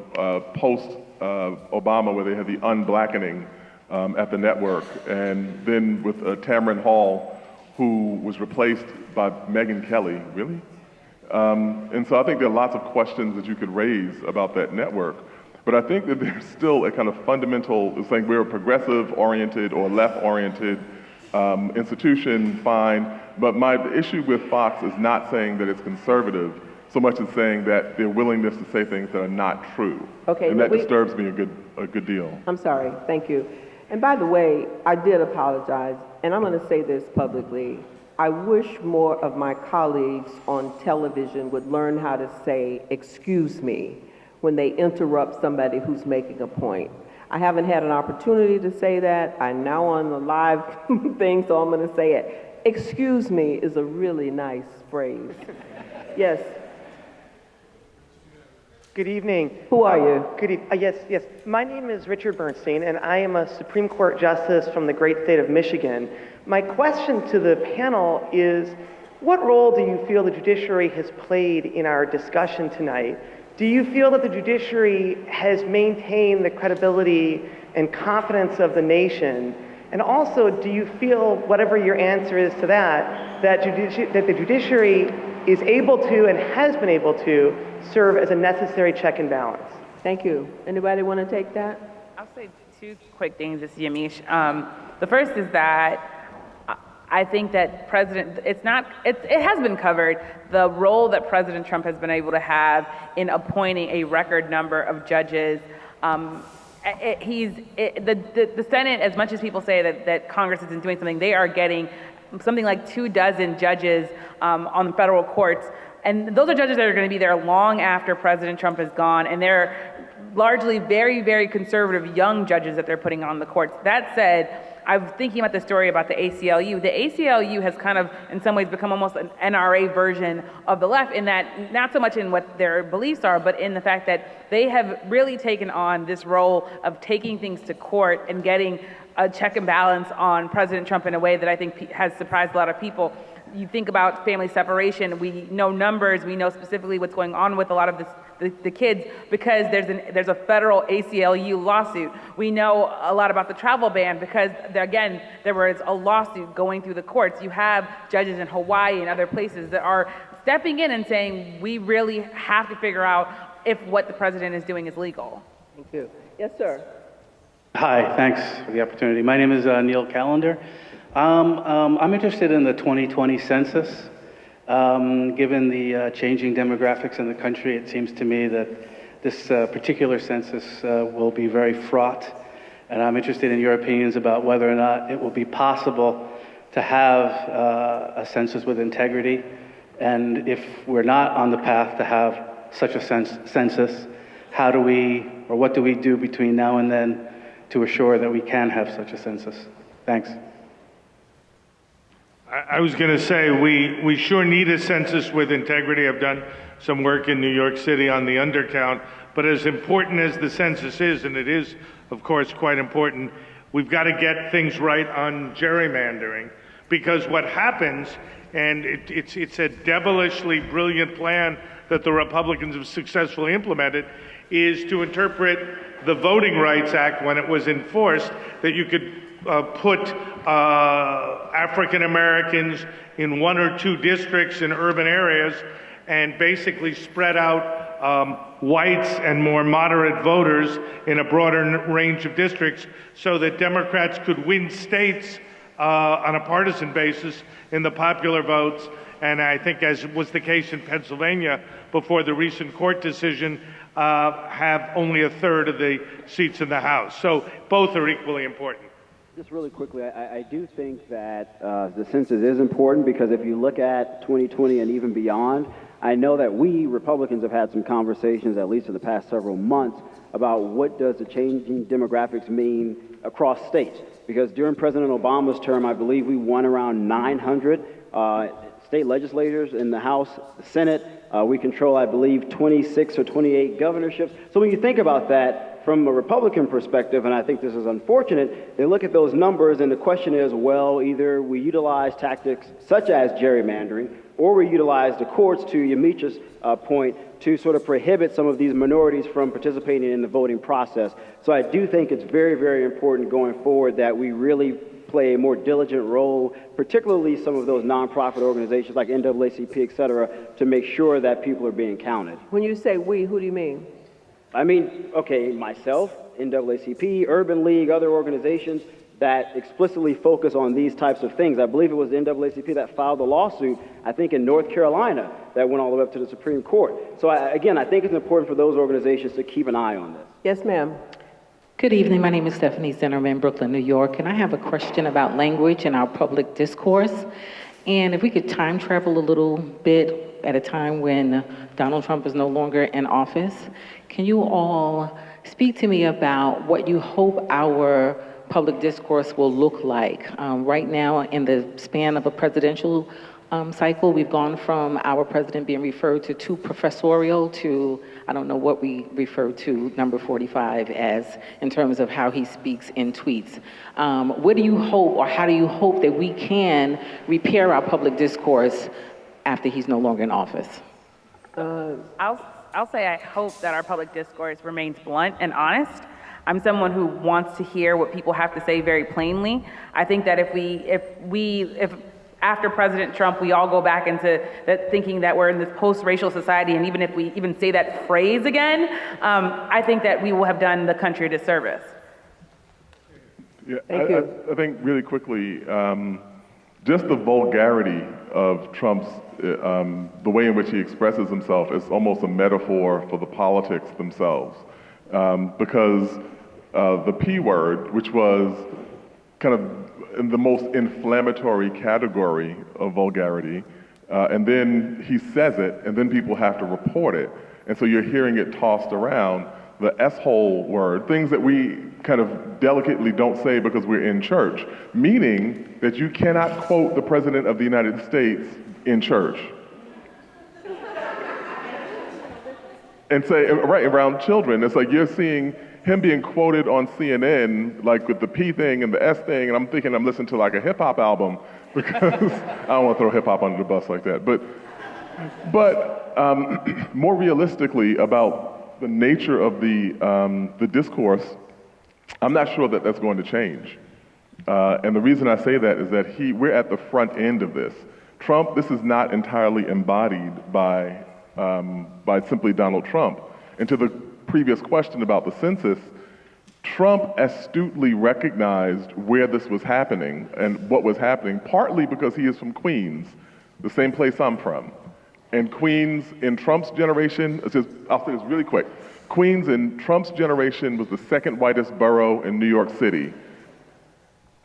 post Obama, where they had the unblackening at the network, and then with Tamron Hall, who was replaced by Megyn Kelly, really? And so I think there are lots of questions that you could raise about that network. But I think that there's still a kind of fundamental, it's like we're a progressive-oriented or left-oriented institution, fine. But my issue with Fox is not saying that it's conservative, so much as saying that their willingness to say things that are not true. Okay, and that disturbs me a good deal. I'm sorry, thank you. And by the way, I did apologize, and I'm going to say this publicly. I wish more of my colleagues on television would learn how to say, excuse me, when they interrupt somebody who's making a point. I haven't had an opportunity to say that. I'm now on the live thing, so I'm going to say it. Excuse me is a really nice phrase. Yes. Good evening. Who are you? Good evening. Yes. My name is Richard Bernstein, and I am a Supreme Court Justice from the great state of Michigan. My question to the panel is, what role do you feel the judiciary has played in our discussion tonight? Do you feel that the judiciary has maintained the credibility and confidence of the nation? And also, do you feel, whatever your answer is to that, that the judiciary is able to and has been able to serve as a necessary check and balance? Thank you. Anybody want to take that? I'll say two quick things, this Yamiche. The first is that I think that it has been covered, the role that President Trump has been able to have in appointing a record number of judges. The Senate, as much as people say that Congress isn't doing something, they are getting something like 24 judges on the federal courts. And those are judges that are going to be there long after President Trump is gone, and they're largely very, very conservative young judges that they're putting on the courts. That said, I'm thinking about the story about the ACLU. The ACLU has kind of, in some ways, become almost an NRA version of the left, in that, not so much in what their beliefs are, but in the fact that they have really taken on this role of taking things to court and getting a check and balance on President Trump in a way that I think has surprised a lot of people. You think about family separation, we know numbers, we know specifically what's going on with a lot of the kids, because there's a federal ACLU lawsuit. We know a lot about the travel ban because, again, there was a lawsuit going through the courts. You have judges in Hawaii and other places that are stepping in and saying, we really have to figure out if what the president is doing is legal. Thank you. Yes, sir. Hi, thanks for the opportunity. My name is Neil Callender. I'm interested in the 2020 census. Given the changing demographics in the country, it seems to me that this particular census will be very fraught. And I'm interested in your opinions about whether or not it will be possible to have a census with integrity. And if we're not on the path to have such a census, how do we, or what do we do between now and then to assure that we can have such a census? Thanks. I was going to say, we sure need a census with integrity. I've done some work in New York City on the undercount, but as important as the census is, and it is, of course, quite important, we've got to get things right on gerrymandering, because what happens, and it's a devilishly brilliant plan that the Republicans have successfully implemented, is to interpret the Voting Rights Act when it was enforced, that you could put African Americans in 1 or 2 districts in urban areas and basically spread out whites and more moderate voters in a broader range of districts, so that Democrats could win states on a partisan basis in the popular votes. And I think, as was the case in Pennsylvania before the recent court decision, have only 1/3 of the seats in the House. So both are equally important. Just really quickly, I do think that the census is important because if you look at 2020 and even beyond, I know that we Republicans have had some conversations, at least in the past several months, about what does the changing demographics mean across states. Because during President Obama's term, I believe we won around 900 state legislators in the House, the Senate. We control, I believe, 26 or 28 governorships. So when you think about that, from a Republican perspective, and I think this is unfortunate, they look at those numbers and the question is, well, either we utilize tactics such as gerrymandering, or we utilize the courts, to Yamiche's point, to sort of prohibit some of these minorities from participating in the voting process. So I do think it's very, very important going forward that we really play a more diligent role, particularly some of those nonprofit organizations like NAACP, et cetera, to make sure that people are being counted. When you say we, who do you mean? I mean, okay, myself, NAACP, Urban League, other organizations that explicitly focus on these types of things. I believe it was the NAACP that filed a lawsuit, I think in North Carolina, that went all the way up to the Supreme Court. So again, I think it's important for those organizations to keep an eye on this. Yes, ma'am. Good evening. My name is Stephanie Zinnerman, Brooklyn, New York, and I have a question about language in our public discourse. And if we could time travel a little bit at a time when Donald Trump is no longer in office, can you all speak to me about what you hope our public discourse will look like? Right now, in the span of a presidential cycle, we've gone from our president being referred to too professorial to, I don't know what we refer to number 45 as in terms of how he speaks in tweets. What do you hope, or how do you hope that we can repair our public discourse after he's no longer in office? I'll say I hope that our public discourse remains blunt and honest. I'm someone who wants to hear what people have to say very plainly. I think that if after President Trump, we all go back into that thinking that we're in this post-racial society, and even if we even say that phrase again, I think that we will have done the country a disservice. Yeah, Thank you. I think really quickly, just the vulgarity of Trump's, the way in which he expresses himself is almost a metaphor for the politics themselves. Because the P word, which was kind of in the most inflammatory category of vulgarity, and then he says it, and then people have to report it. And so you're hearing it tossed around, the S-hole word, things that we kind of delicately don't say because we're in church, meaning that you cannot quote the President of the United States in church. And say, right, around children, it's like you're seeing him being quoted on CNN, like with the P thing and the S thing, and I'm thinking I'm listening to like a hip hop album because I don't want to throw hip hop under the bus like that. But more realistically about the nature of the discourse, I'm not sure that that's going to change. And the reason I say that is that we're at the front end of this. Trump, this is not entirely embodied by simply Donald Trump. And to the previous question about the census, Trump astutely recognized where this was happening and what was happening, partly because he is from Queens, the same place I'm from. And Queens in Trump's generation, I'll say this really quick, Queens in Trump's generation was the second whitest borough in New York City.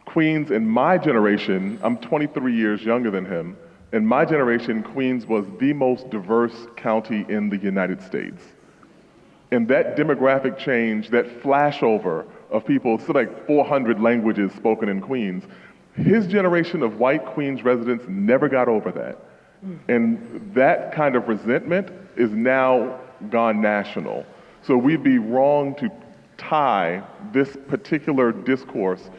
Queens in my generation, I'm 23 years younger than him, in my generation, Queens was the most diverse county in the United States. And that demographic change, that flashover of people, it's like 400 languages spoken in Queens, his generation of white Queens residents never got over that. And that kind of resentment is now gone national. So we'd be wrong to tie this particular discourse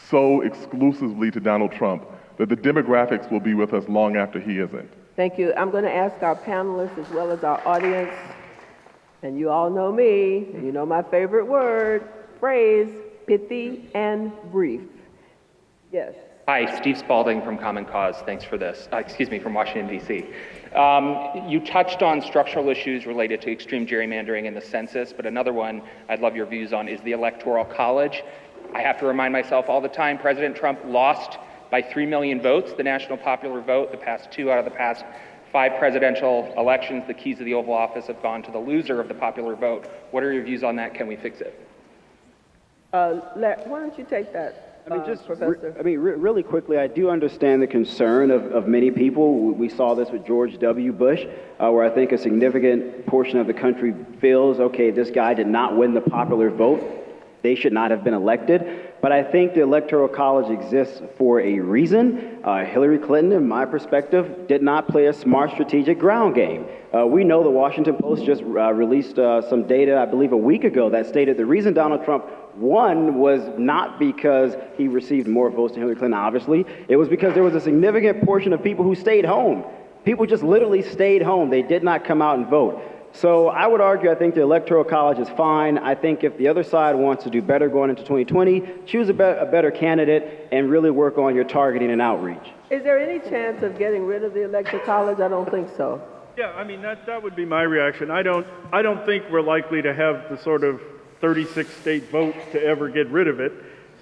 so exclusively to Donald Trump that the demographics will be with us long after he isn't. Thank you. I'm going to ask our panelists as well as our audience, and you all know me, you know my favorite word, phrase, pithy and brief. Yes. Hi, Steve Spalding from Common Cause. Thanks for this. From Washington, D.C. You touched on structural issues related to extreme gerrymandering in the census, but another one I'd love your views on is the Electoral College. I have to remind myself all the time, President Trump lost by 3 million votes, the national popular vote, the past 2 out of the past 5 presidential elections. The keys of the Oval Office have gone to the loser of the popular vote. What are your views on that? Can we fix it? Why don't you take that? Professor. Really quickly, I do understand the concern of many people. We saw this with George W. Bush, where I think a significant portion of the country feels, okay, this guy did not win the popular vote. They should not have been elected. But I think the Electoral College exists for a reason. Hillary Clinton, in my perspective, did not play a smart strategic ground game. We know the Washington Post just released some data, I believe a week ago, that stated the reason Donald Trump won was not because he received more votes than Hillary Clinton, obviously. It was because there was a significant portion of people who stayed home. People just literally stayed home. They did not come out and vote. So I would argue I think the Electoral College is fine. I think if the other side wants to do better going into 2020, choose a better candidate and really work on your targeting and outreach. Is there any chance of getting rid of the Electoral College? I don't think so. Yeah, I mean, that would be my reaction. I don't think we're likely to have the sort of 36 state vote to ever get rid of it.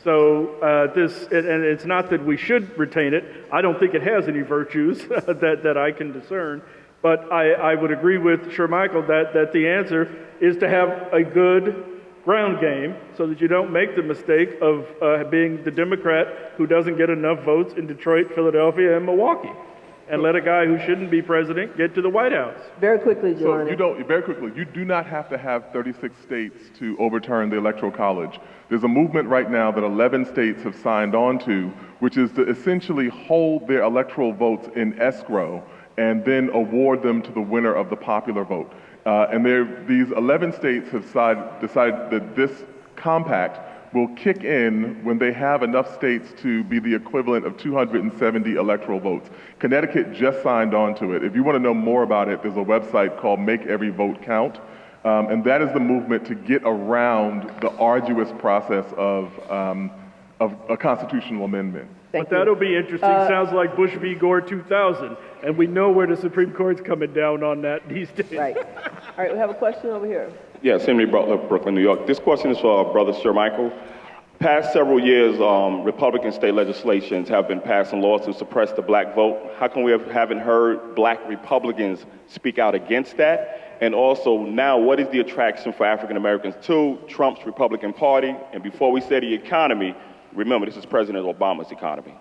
So and it's not that we should retain it. I don't think it has any virtues that I can discern. But I would agree with Shermichael that the answer is to have a good ground game so that you don't make the mistake of being the Democrat who doesn't get enough votes in Detroit, Philadelphia, and Milwaukee, and let a guy who shouldn't be president get to the White House. Very quickly, Jelani. So you do not have to have 36 states to overturn the Electoral College. There's a movement right now that 11 states have signed on to, which is to essentially hold their electoral votes in escrow and then award them to the winner of the popular vote. And these 11 states have decided that this compact will kick in when they have enough states to be the equivalent of 270 electoral votes. Connecticut just signed on to it. If you want to know more about it, there's a website called Make Every Vote Count. And that is the movement to get around the arduous process of a constitutional amendment. But that'll be interesting. Sounds like Bush v. Gore 2000, and we know where the Supreme Court's coming down on that these days. Right. All right, we have a question over here. Yes, Henry Butler, Brooklyn, New York. This question is for Brother Shermichael. Past several years, Republican state legislations have been passing laws to suppress the black vote. How come we haven't heard black Republicans speak out against that? And also, now, what is the attraction for African Americans to Trump's Republican Party? And before we say the economy, remember, this is President Obama's economy.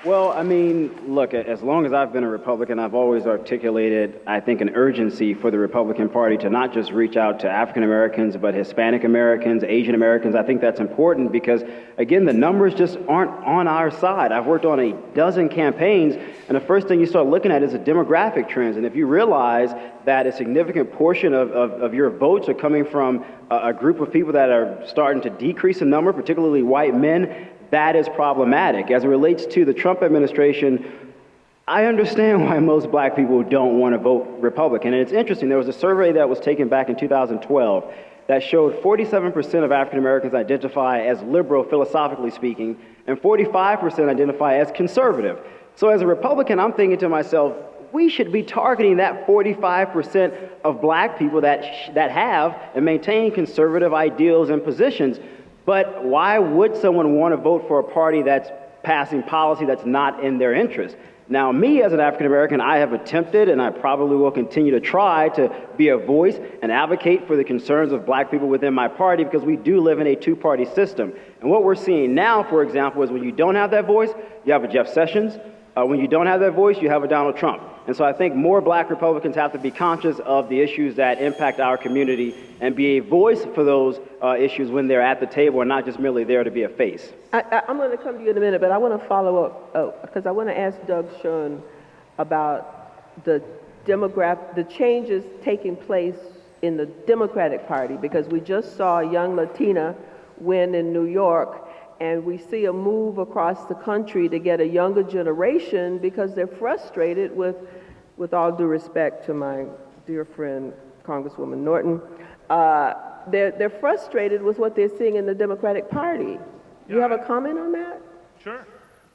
Well, I mean, look, as long as I've been a Republican, I've always articulated, I think, an urgency for the Republican Party to not just reach out to African Americans, but Hispanic Americans, Asian Americans. I think that's important because, again, the numbers just aren't on our side. I've worked on a dozen campaigns, and the first thing you start looking at is the demographic trends. And if you realize that a significant portion of your votes are coming from a group of people that are starting to decrease in number, particularly white men, that is problematic. As it relates to the Trump administration, I understand why most black people don't want to vote Republican. And it's interesting, there was a survey that was taken back in 2012 that showed 47% of African Americans identify as liberal, philosophically speaking, and 45% identify as conservative. So as a Republican, I'm thinking to myself, we should be targeting that 45% of black people that have and maintain conservative ideals and positions. But why would someone want to vote for a party that's passing policy that's not in their interest? Now, me as an African American, I have attempted, and I probably will continue to try to be a voice and advocate for the concerns of black people within my party because we do live in a two-party system. And what we're seeing now, for example, is when you don't have that voice, you have a Jeff Sessions. When you don't have that voice, you have a Donald Trump. And so I think more black Republicans have to be conscious of the issues that impact our community and be a voice for those issues when they're at the table and not just merely there to be a face. I'm going to come to you in a minute, but I want to follow up because I want to ask Doug Schoen about the changes taking place in the Democratic Party, because we just saw a young Latina win in New York, and we see a move across the country to get a younger generation because they're frustrated with all due respect to my dear friend, Congresswoman Norton, they're frustrated with what they're seeing in the Democratic Party. Do you have a comment on that? Sure.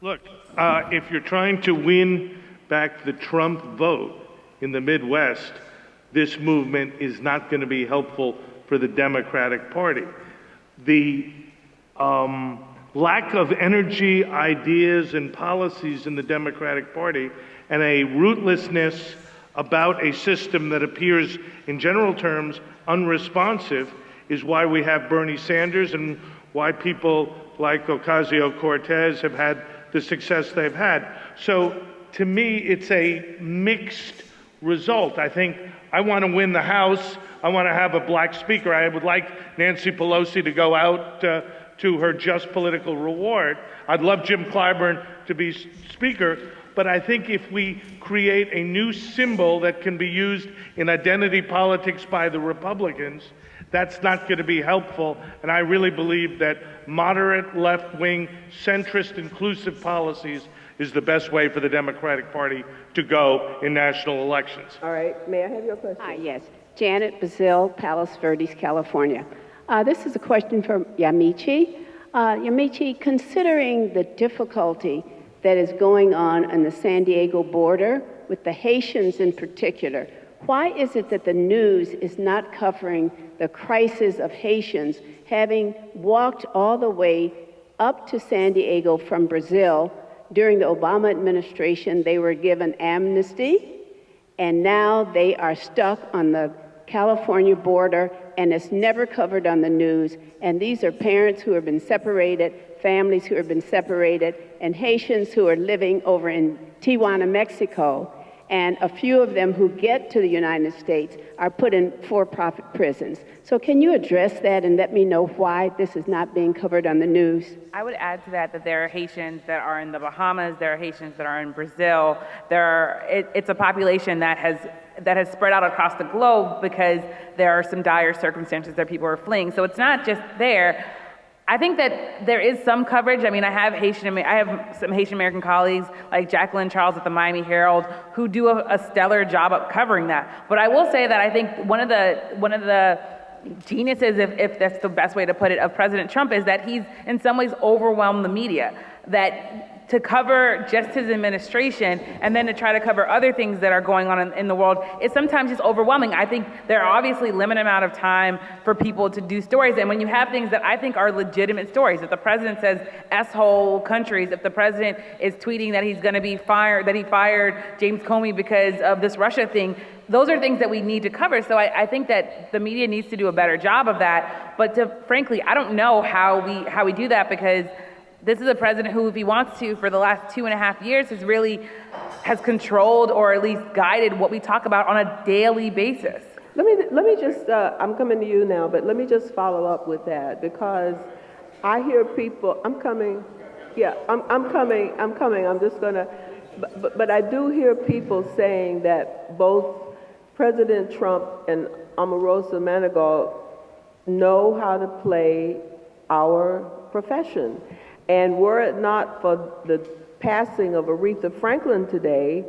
Look, if you're trying to win back the Trump vote in the Midwest, this movement is not going to be helpful for the Democratic Party. The lack of energy, ideas, and policies in the Democratic Party and a rootlessness about a system that appears, in general terms, unresponsive is why we have Bernie Sanders and why people like Ocasio-Cortez have had the success they've had. So to me, it's a mixed result. I think I want to win the House. I want to have a black speaker. I would like Nancy Pelosi to go out to her just political reward. I'd love Jim Clyburn to be speaker, but I think if we create a new symbol that can be used in identity politics by the Republicans, that's not going to be helpful. And I really believe that moderate, left-wing, centrist, inclusive policies is the best way for the Democratic Party to go in national elections. All right, may I have your question? Hi, yes. Janet Bazil, Palos Verdes, California. This is a question for Yamiche. Yamiche, considering the difficulty that is going on the San Diego border with the Haitians in particular, why is it that the news is not covering the crisis of Haitians having walked all the way up to San Diego from Brazil? During the Obama administration, they were given amnesty, and now they are stuck on the California border, and it's never covered on the news. And these are parents who have been separated, families who have been separated, and Haitians who are living over in Tijuana, Mexico. And a few of them who get to the United States are put in for-profit prisons. So can you address that and let me know why this is not being covered on the news? I would add to that there are Haitians that are in the Bahamas, there are Haitians that are in Brazil. It's a population that has spread out across the globe because there are some dire circumstances that people are fleeing. So it's not just there. I think that there is some coverage. I mean, I have some Haitian American colleagues like Jacqueline Charles at the Miami Herald who do a stellar job of covering that. But I will say that I think one of the geniuses, if that's the best way to put it, of President Trump is that he's in some ways overwhelmed the media. That to cover just his administration and then to try to cover other things that are going on in the world is sometimes just overwhelming. I think there are obviously limited amount of time for people to do stories. And when you have things that I think are legitimate stories, if the president says S-hole countries, if the president is tweeting that he's going to be fired, that he fired James Comey because of this Russia thing, those are things that we need to cover. So I think that the media needs to do a better job of that. But frankly, I don't know how we do that, because this is a president who, if he wants to, for the last 2.5 years, has controlled or at least guided what we talk about on a daily basis. Let me just, I'm coming to you now, but let me just follow up with that, because I hear people, I'm coming, I'm just gonna, but I do hear people saying that both President Trump and Omarosa Manigault know how to play our profession. And were it not for the passing of Aretha Franklin today,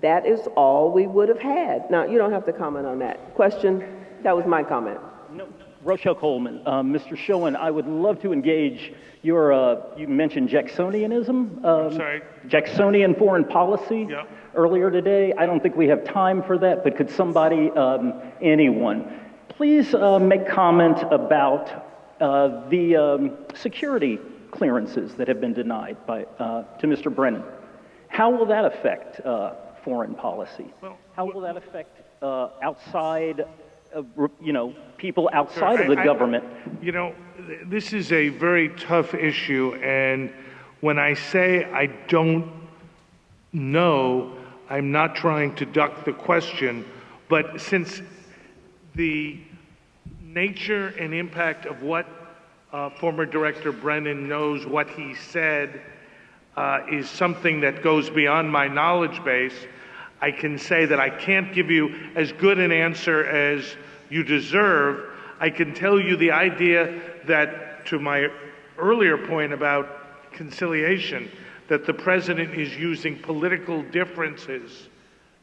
that is all we would have had. Now, you don't have to comment on that. Question? That was my comment. No, Rochelle Coleman. Mr. Schoen, I would love to engage your, you mentioned Jacksonianism. Sorry? Jacksonian foreign policy earlier today. I don't think we have time for that, but could somebody, anyone, please make comment about the security clearances that have been denied to Mr. Brennan. How will that affect foreign policy? How will that affect outside, people outside of the government? This is a very tough issue, and when I say I don't know, I'm not trying to duck the question, but since the nature and impact of what former Director Brennan knows, what he said is something that goes beyond my knowledge base, I can say that I can't give you as good an answer as you deserve. I can tell you the idea that, to my earlier point about conciliation, that the president is using political differences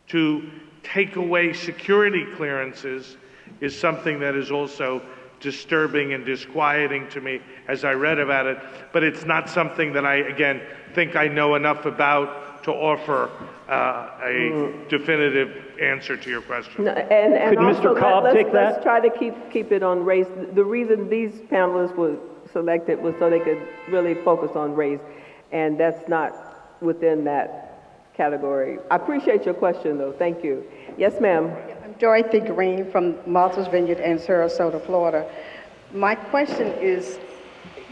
to take away security clearances is something that is also disturbing and disquieting to me as I read about it, but it's not something that I, again, think I know enough about to offer a definitive answer to your question. No, and could also Mr. Cobb take that? Let's try to keep it on race. The reason these panelists were selected was so they could really focus on race, and that's not within that category. I appreciate your question, though. Thank you. Yes, ma'am. Dorothy Green from Martha's Vineyard in Sarasota, Florida. My question is,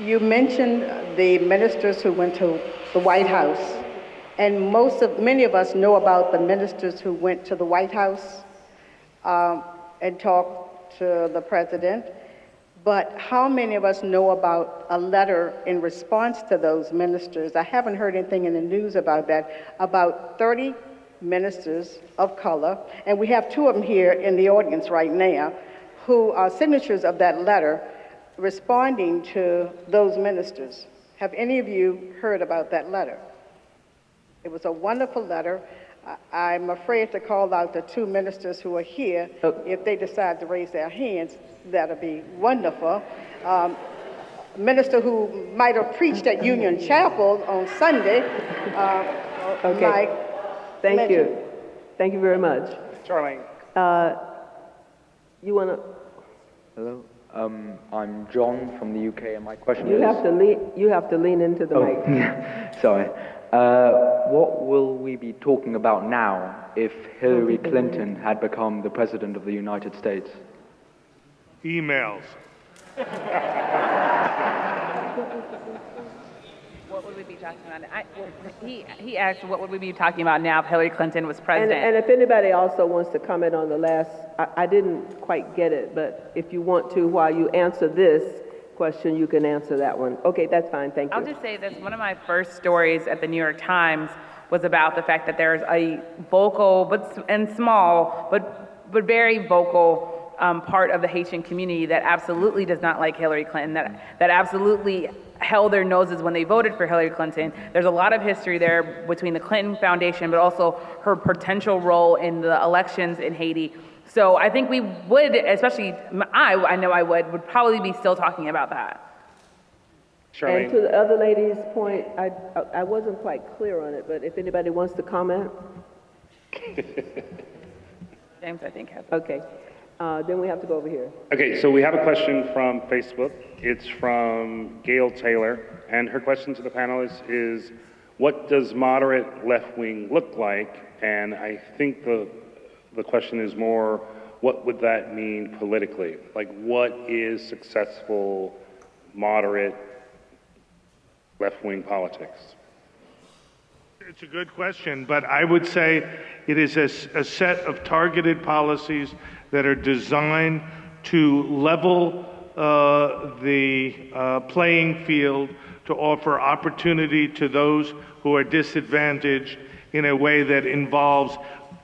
You mentioned the ministers who went to the White House, and many of us know about the ministers who went to the White House and talked to the president. But how many of us know about a letter in response to those ministers? I haven't heard anything in the news about that. About 30 ministers of color, and we have 2 of them here in the audience right now, who are signatures of that letter responding to those ministers. Have any of you heard about that letter? It was a wonderful letter. I'm afraid to call out the 2 ministers who are here. If they decide to raise their hands, that'll be wonderful. Minister who might have preached at Union Chapel on Sunday. Okay. Thank you. Thank you very much. Charlayne. You want to? Hello. I'm John from the UK, and my question You is... have to lean into the mic. Sorry. What will we be talking about now if Hillary Clinton had become the President of the United States? Emails. What would we be talking about? He asked, what would we be talking about now if Hillary Clinton was president? And if anybody also wants to comment on the last, I didn't quite get it, but if you want to, while you answer this question, you can answer that one. Okay, that's fine, thank you. I'll just say this, one of my first stories at the New York Times was about the fact that there's a vocal, and small, but very vocal part of the Haitian community that absolutely does not like Hillary Clinton, that absolutely held their noses when they voted for Hillary Clinton. There's a lot of history there between the Clinton Foundation, but also her potential role in the elections in Haiti. So I think we would, especially I know I would probably be still talking about that. Charlayne. And to the other lady's point, I wasn't quite clear on it, but if anybody wants to comment. James, I think, has it. Okay. Then we have to go over here. Okay, so we have a question from Facebook. It's from Gail Taylor, and her question to the panelists is, what does moderate left wing look like? And I think the question is more, what would that mean politically? Like, what is successful moderate left wing politics? It's a good question, but I would say it is a set of targeted policies that are designed to level the playing field, to offer opportunity to those who are disadvantaged in a way that involves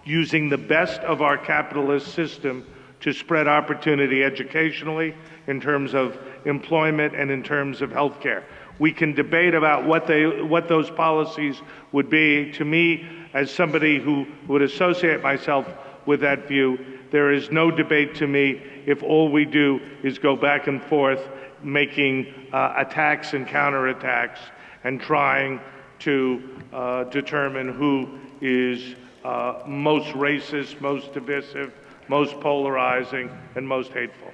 using the best of our capitalist system to spread opportunity educationally, in terms of employment, and in terms of healthcare. We can debate about what those policies would be. To me, as somebody who would associate myself with that view, there is no debate to me if all we do is go back and forth making attacks and counterattacks and trying to determine who is most racist, most divisive, most polarizing, and most hateful.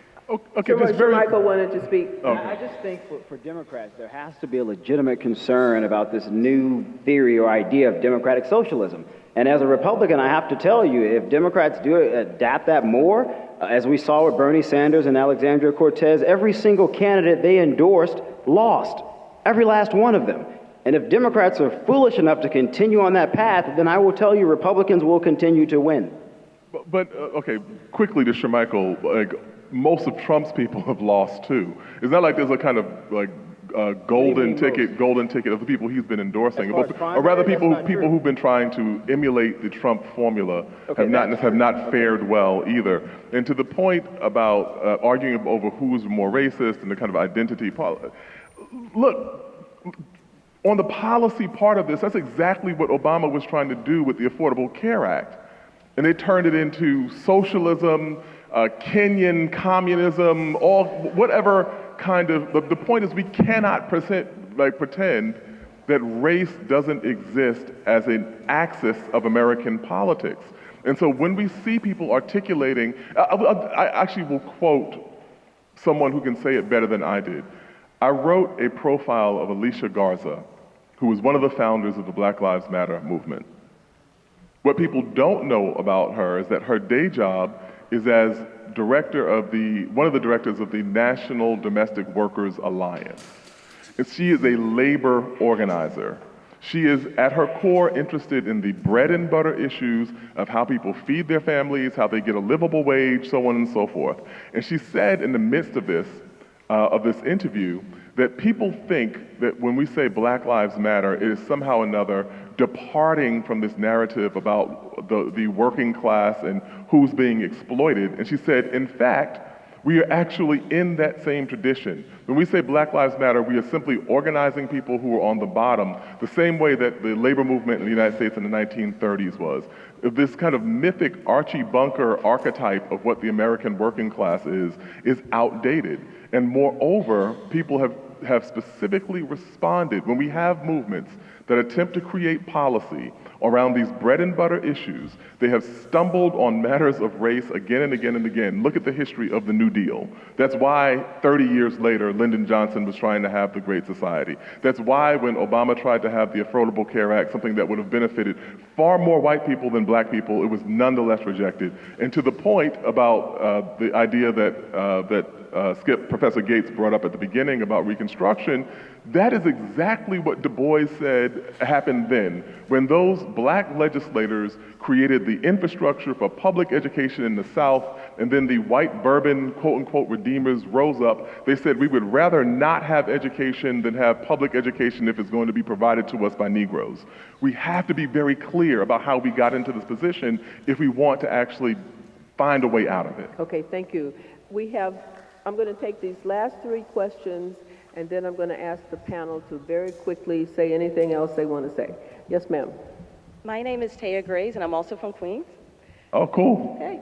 Okay, Shermichael wanted to speak. I just think for Democrats, there has to be a legitimate concern about this new theory or idea of democratic socialism. And as a Republican, I have to tell you, if Democrats do adapt that more, as we saw with Bernie Sanders and Alexandria Cortez, every single candidate they endorsed lost, every last one of them. And if Democrats are foolish enough to continue on that path, then I will tell you Republicans will continue to win. But okay, quickly to Shermichael, like, most of Trump's people have lost too. It's not like there's a kind of like golden ticket of the people he's been endorsing, or rather people who've been trying to emulate the Trump formula have not fared well either. And to the point about arguing over who's more racist and the kind of identity politics, look, on the policy part of this, that's exactly what Obama was trying to do with the Affordable Care Act. And they turned it into socialism, Kenyan communism, whatever kind of, the point is we cannot pretend that race doesn't exist as an axis of American politics. And so when we see people articulating, I actually will quote someone who can say it better than I did. I wrote a profile of Alicia Garza, who was one of the founders of the Black Lives Matter movement. What people don't know about her is that her day job is as one of the directors of the National Domestic Workers Alliance. She is a labor organizer. She is, at her core, interested in the bread and butter issues of how people feed their families, how they get a livable wage, so on and so forth. And she said in the midst of this interview, that people think that when we say Black Lives Matter, it is somehow or another departing from this narrative about the working class and who's being exploited. And she said, in fact, we are actually in that same tradition. When we say Black Lives Matter, we are simply organizing people who are on the bottom, the same way that the labor movement in the United States in the 1930s was. This kind of mythic Archie Bunker archetype of what the American working class is outdated. And moreover, people have specifically responded when we have movements that attempt to create policy around these bread and butter issues. They have stumbled on matters of race again and again and again. Look at the history of the New Deal. That's why 30 years later, Lyndon Johnson was trying to have the Great Society. That's why when Obama tried to have the Affordable Care Act, something that would have benefited far more white people than black people, it was nonetheless rejected. And to the point about the idea that Professor Gates brought up at the beginning about Reconstruction, that is exactly what Du Bois said happened then. When those black legislators created the infrastructure for public education in the South, and then the white bourbon, quote-unquote, redeemers rose up, they said we would rather not have education than have public education if it's going to be provided to us by Negroes. We have to be very clear about how we got into this position if we want to actually find a way out of it. Okay, thank you. I'm going to take these last three questions, and then I'm going to ask the panel to very quickly say anything else they want to say. Yes, ma'am. My name is Taya Grays, and I'm also from Queens. Oh, cool. Okay.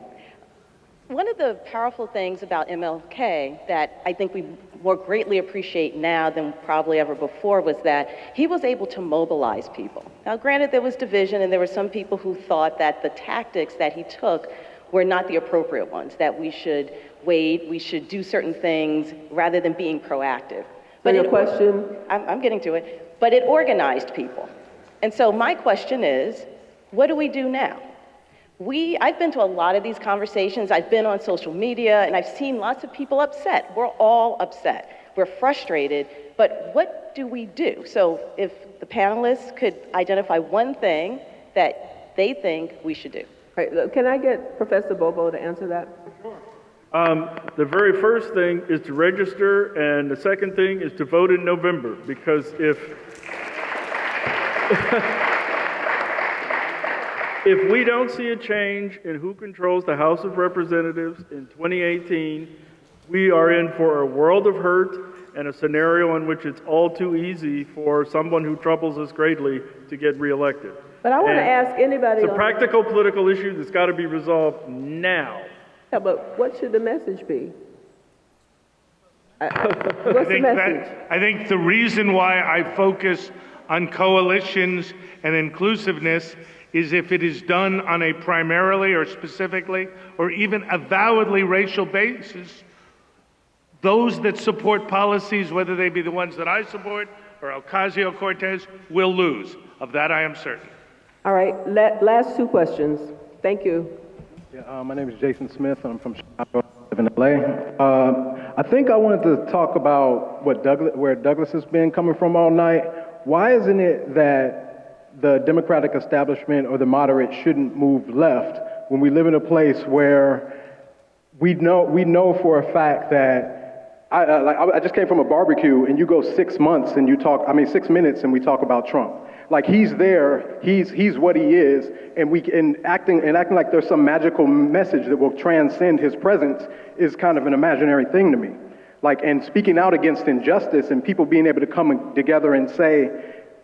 One of the powerful things about MLK that I think we more greatly appreciate now than probably ever before was that he was able to mobilize people. Now, granted, there was division, and there were some people who thought that the tactics that he took were not the appropriate ones, that we should wait, we should do certain things rather than being proactive. But your question? I'm getting to it. But it organized people. And so my question is, what do we do now? I've been to a lot of these conversations. I've been on social media, and I've seen lots of people upset. We're all upset. We're frustrated. But what do we do? So if the panelists could identify one thing that they think we should do. Right. Can I get Professor Bobo to answer that? The very first thing is to register, and the second thing is to vote in November, because if we don't see a change in who controls the House of Representatives in 2018, we are in for a world of hurt and a scenario in which it's all too easy for someone who troubles us greatly to get reelected. But I want to ask anybody. It's a practical political issue that's got to be resolved now. Yeah, but what should the message be? What's the message? I think the reason why I focus on coalitions and inclusiveness is if it is done on a primarily or specifically or even avowedly racial basis, those that support policies, whether they be the ones that I support or Ocasio-Cortez, will lose. Of that I am certain. All right, last two questions. Thank you. Yeah, my name is Jason Smith. I'm from Chicago. I live in LA. I think I wanted to talk about where Douglas has been coming from all night. Why isn't it that the Democratic establishment or the moderates shouldn't move left when we live in a place where we know for a fact that I just came from a barbecue and you go 6 months and 6 minutes and we talk about Trump. Like he's there, he's what he is, and acting like there's some magical message that will transcend his presence is kind of an imaginary thing to me. And speaking out against injustice and people being able to come together and say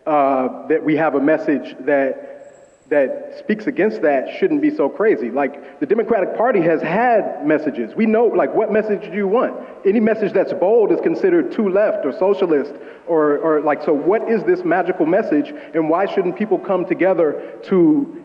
that we have a message that speaks against that shouldn't be so crazy. The Democratic Party has had messages. We know, what message do you want? Any message that's bold is considered too left or socialist so what is this magical message, and why shouldn't people come together to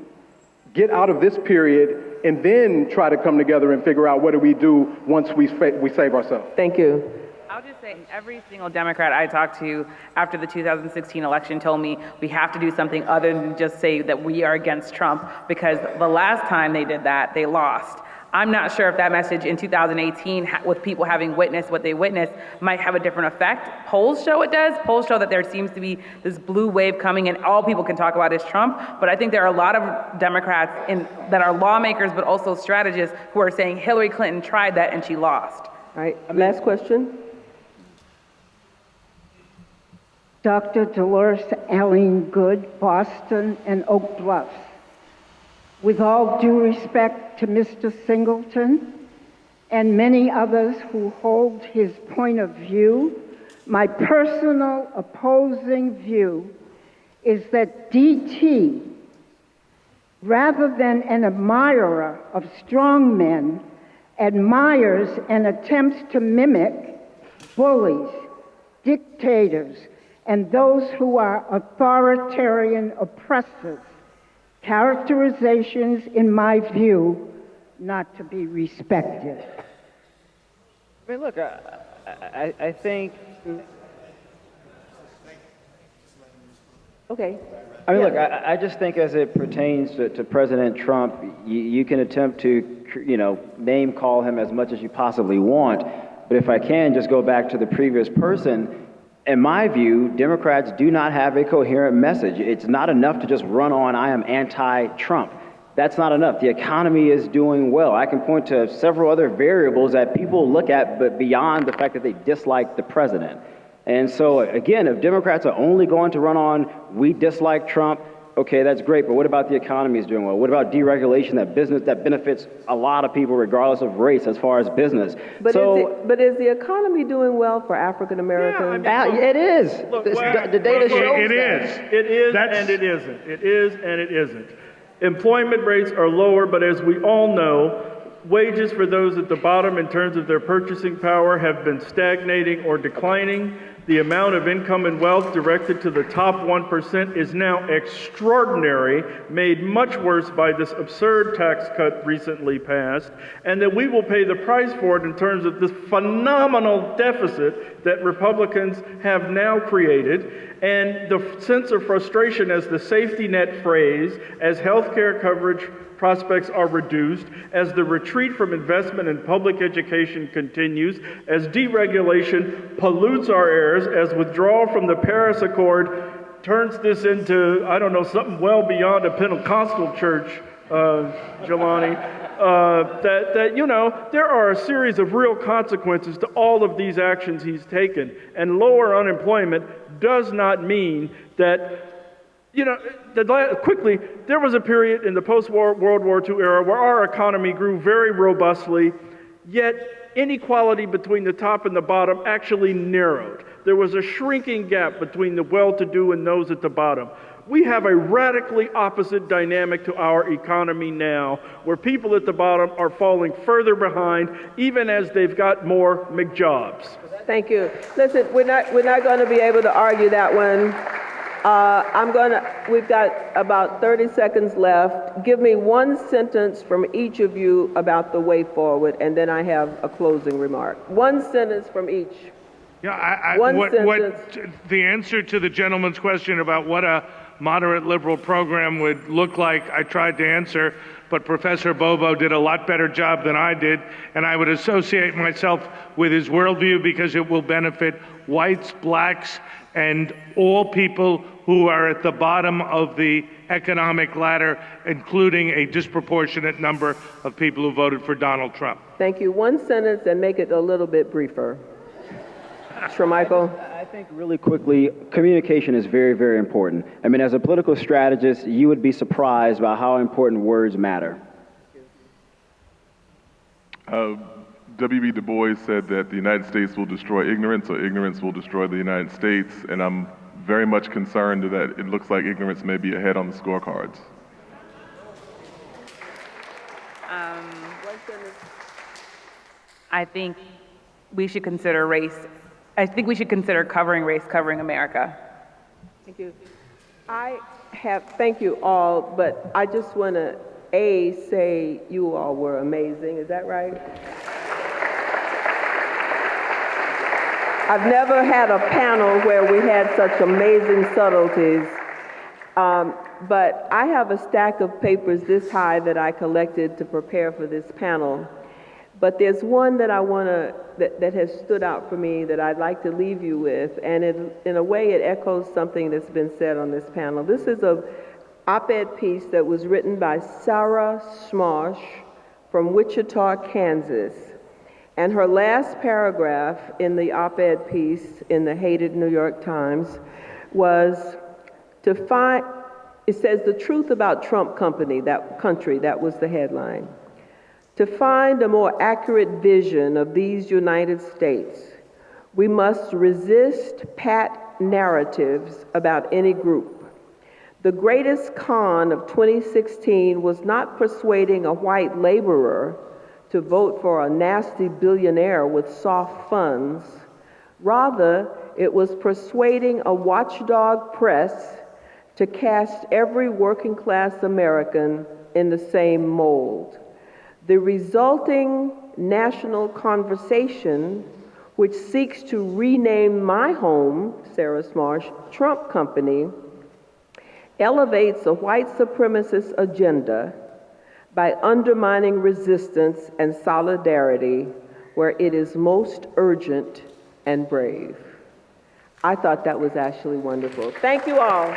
get out of this period and then try to come together and figure out what do we do once we save ourselves? Thank you. I'll just say every single Democrat I talked to after the 2016 election told me we have to do something other than just say that we are against Trump, because the last time they did that, they lost. I'm not sure if that message in 2018, with people having witnessed what they witnessed, might have a different effect. Polls show it does. Polls show that there seems to be this blue wave coming, and all people can talk about is Trump. But I think there are a lot of Democrats that are lawmakers, but also strategists, who are saying Hillary Clinton tried that and she lost. All right, last question. Dr. Dolores Allen Good, Boston and Oak Bluffs. With all due respect to Mr. Singleton and many others who hold his point of view, my personal opposing view is that DT, rather than an admirer of strong men, admires and attempts to mimic bullies, dictators, and those who are authoritarian oppressors. Characterizations, in my view, not to be respected. I mean, look, I think. Okay. I mean, look, I just think as it pertains to President Trump, you can attempt to, name call him as much as you possibly want. But if I can just go back to the previous person, in my view, Democrats do not have a coherent message. It's not enough to just run on, I am anti-Trump. That's not enough. The economy is doing well. I can point to several other variables that people look at, but beyond the fact that they dislike the president. And so, again, if Democrats are only going to run on, we dislike Trump, okay, that's great, but what about the economy is doing well? What about deregulation that benefits a lot of people regardless of race as far as business? But, is the economy doing well for African Americans? It is. Look, the data shows it is. It is and it isn't. It is and it isn't. Employment rates are lower, but as we all know, wages for those at the bottom in terms of their purchasing power have been stagnating or declining. The amount of income and wealth directed to the top 1% is now extraordinary, made much worse by this absurd tax cut recently passed, and that we will pay the price for it in terms of this phenomenal deficit that Republicans have now created, and the sense of frustration as the safety net phrase, as health care coverage prospects are reduced, as the retreat from investment in public education continues, as deregulation pollutes our airs, as withdrawal from the Paris Accord turns this into, I don't know, something well beyond a Pentecostal church, Jelani, there are a series of real consequences to all of these actions he's taken. And lower unemployment does not mean that quickly, there was a period in the post-World War II era where our economy grew very robustly, yet inequality between the top and the bottom actually narrowed. There was a shrinking gap between the well-to-do and those at the bottom. We have a radically opposite dynamic to our economy now, where people at the bottom are falling further behind, even as they've got more McJobs. Thank you. Listen, we're not going to be able to argue that one. We've got about 30 seconds left. Give me one sentence from each of you about the way forward, and then I have a closing remark. One sentence from each. Yeah, sentence. The answer to the gentleman's question about what a moderate liberal program would look like, I tried to answer, but Professor Bobo did a lot better job than I did, and I would associate myself with his worldview because it will benefit whites, blacks, and all people who are at the bottom of the economic ladder, including a disproportionate number of people who voted for Donald Trump. Thank you. One sentence and make it a little bit briefer. Shermichael? I think really quickly, communication is very, very important. I mean, as a political strategist, you would be surprised by how important words matter. W.B. Du Bois said that the United States will destroy ignorance, or ignorance will destroy the United States, and I'm very much concerned that it looks like ignorance may be ahead on the scorecards. I think we should consider race. I think we should consider covering race, covering America. Thank you. Thank you all, but I just want to, say you all were amazing. Is that right? I've never had a panel where we had such amazing subtleties. but I have a stack of papers this high that I collected to prepare for this panel. But there's one that I want to, that has stood out for me that I'd like to leave you with, and in a way it echoes something that's been said on this panel. This is a op-ed piece that was written by Sarah Smosh from Wichita, Kansas. And her last paragraph in the op-ed piece in the hated New York Times was to find, it says, the truth about Trump country, that was the headline. To find a more accurate vision of these United States, we must resist pat narratives about any group. The greatest con of 2016 was not persuading a white laborer to vote for a nasty billionaire with soft funds. Rather, it was persuading a watchdog press to cast every working class American in the same mold. The resulting national conversation, which seeks to rename my home, Sarah Smosh, Trump Company, elevates a white supremacist agenda by undermining resistance and solidarity where it is most urgent and brave. I thought that was actually wonderful. Thank you all.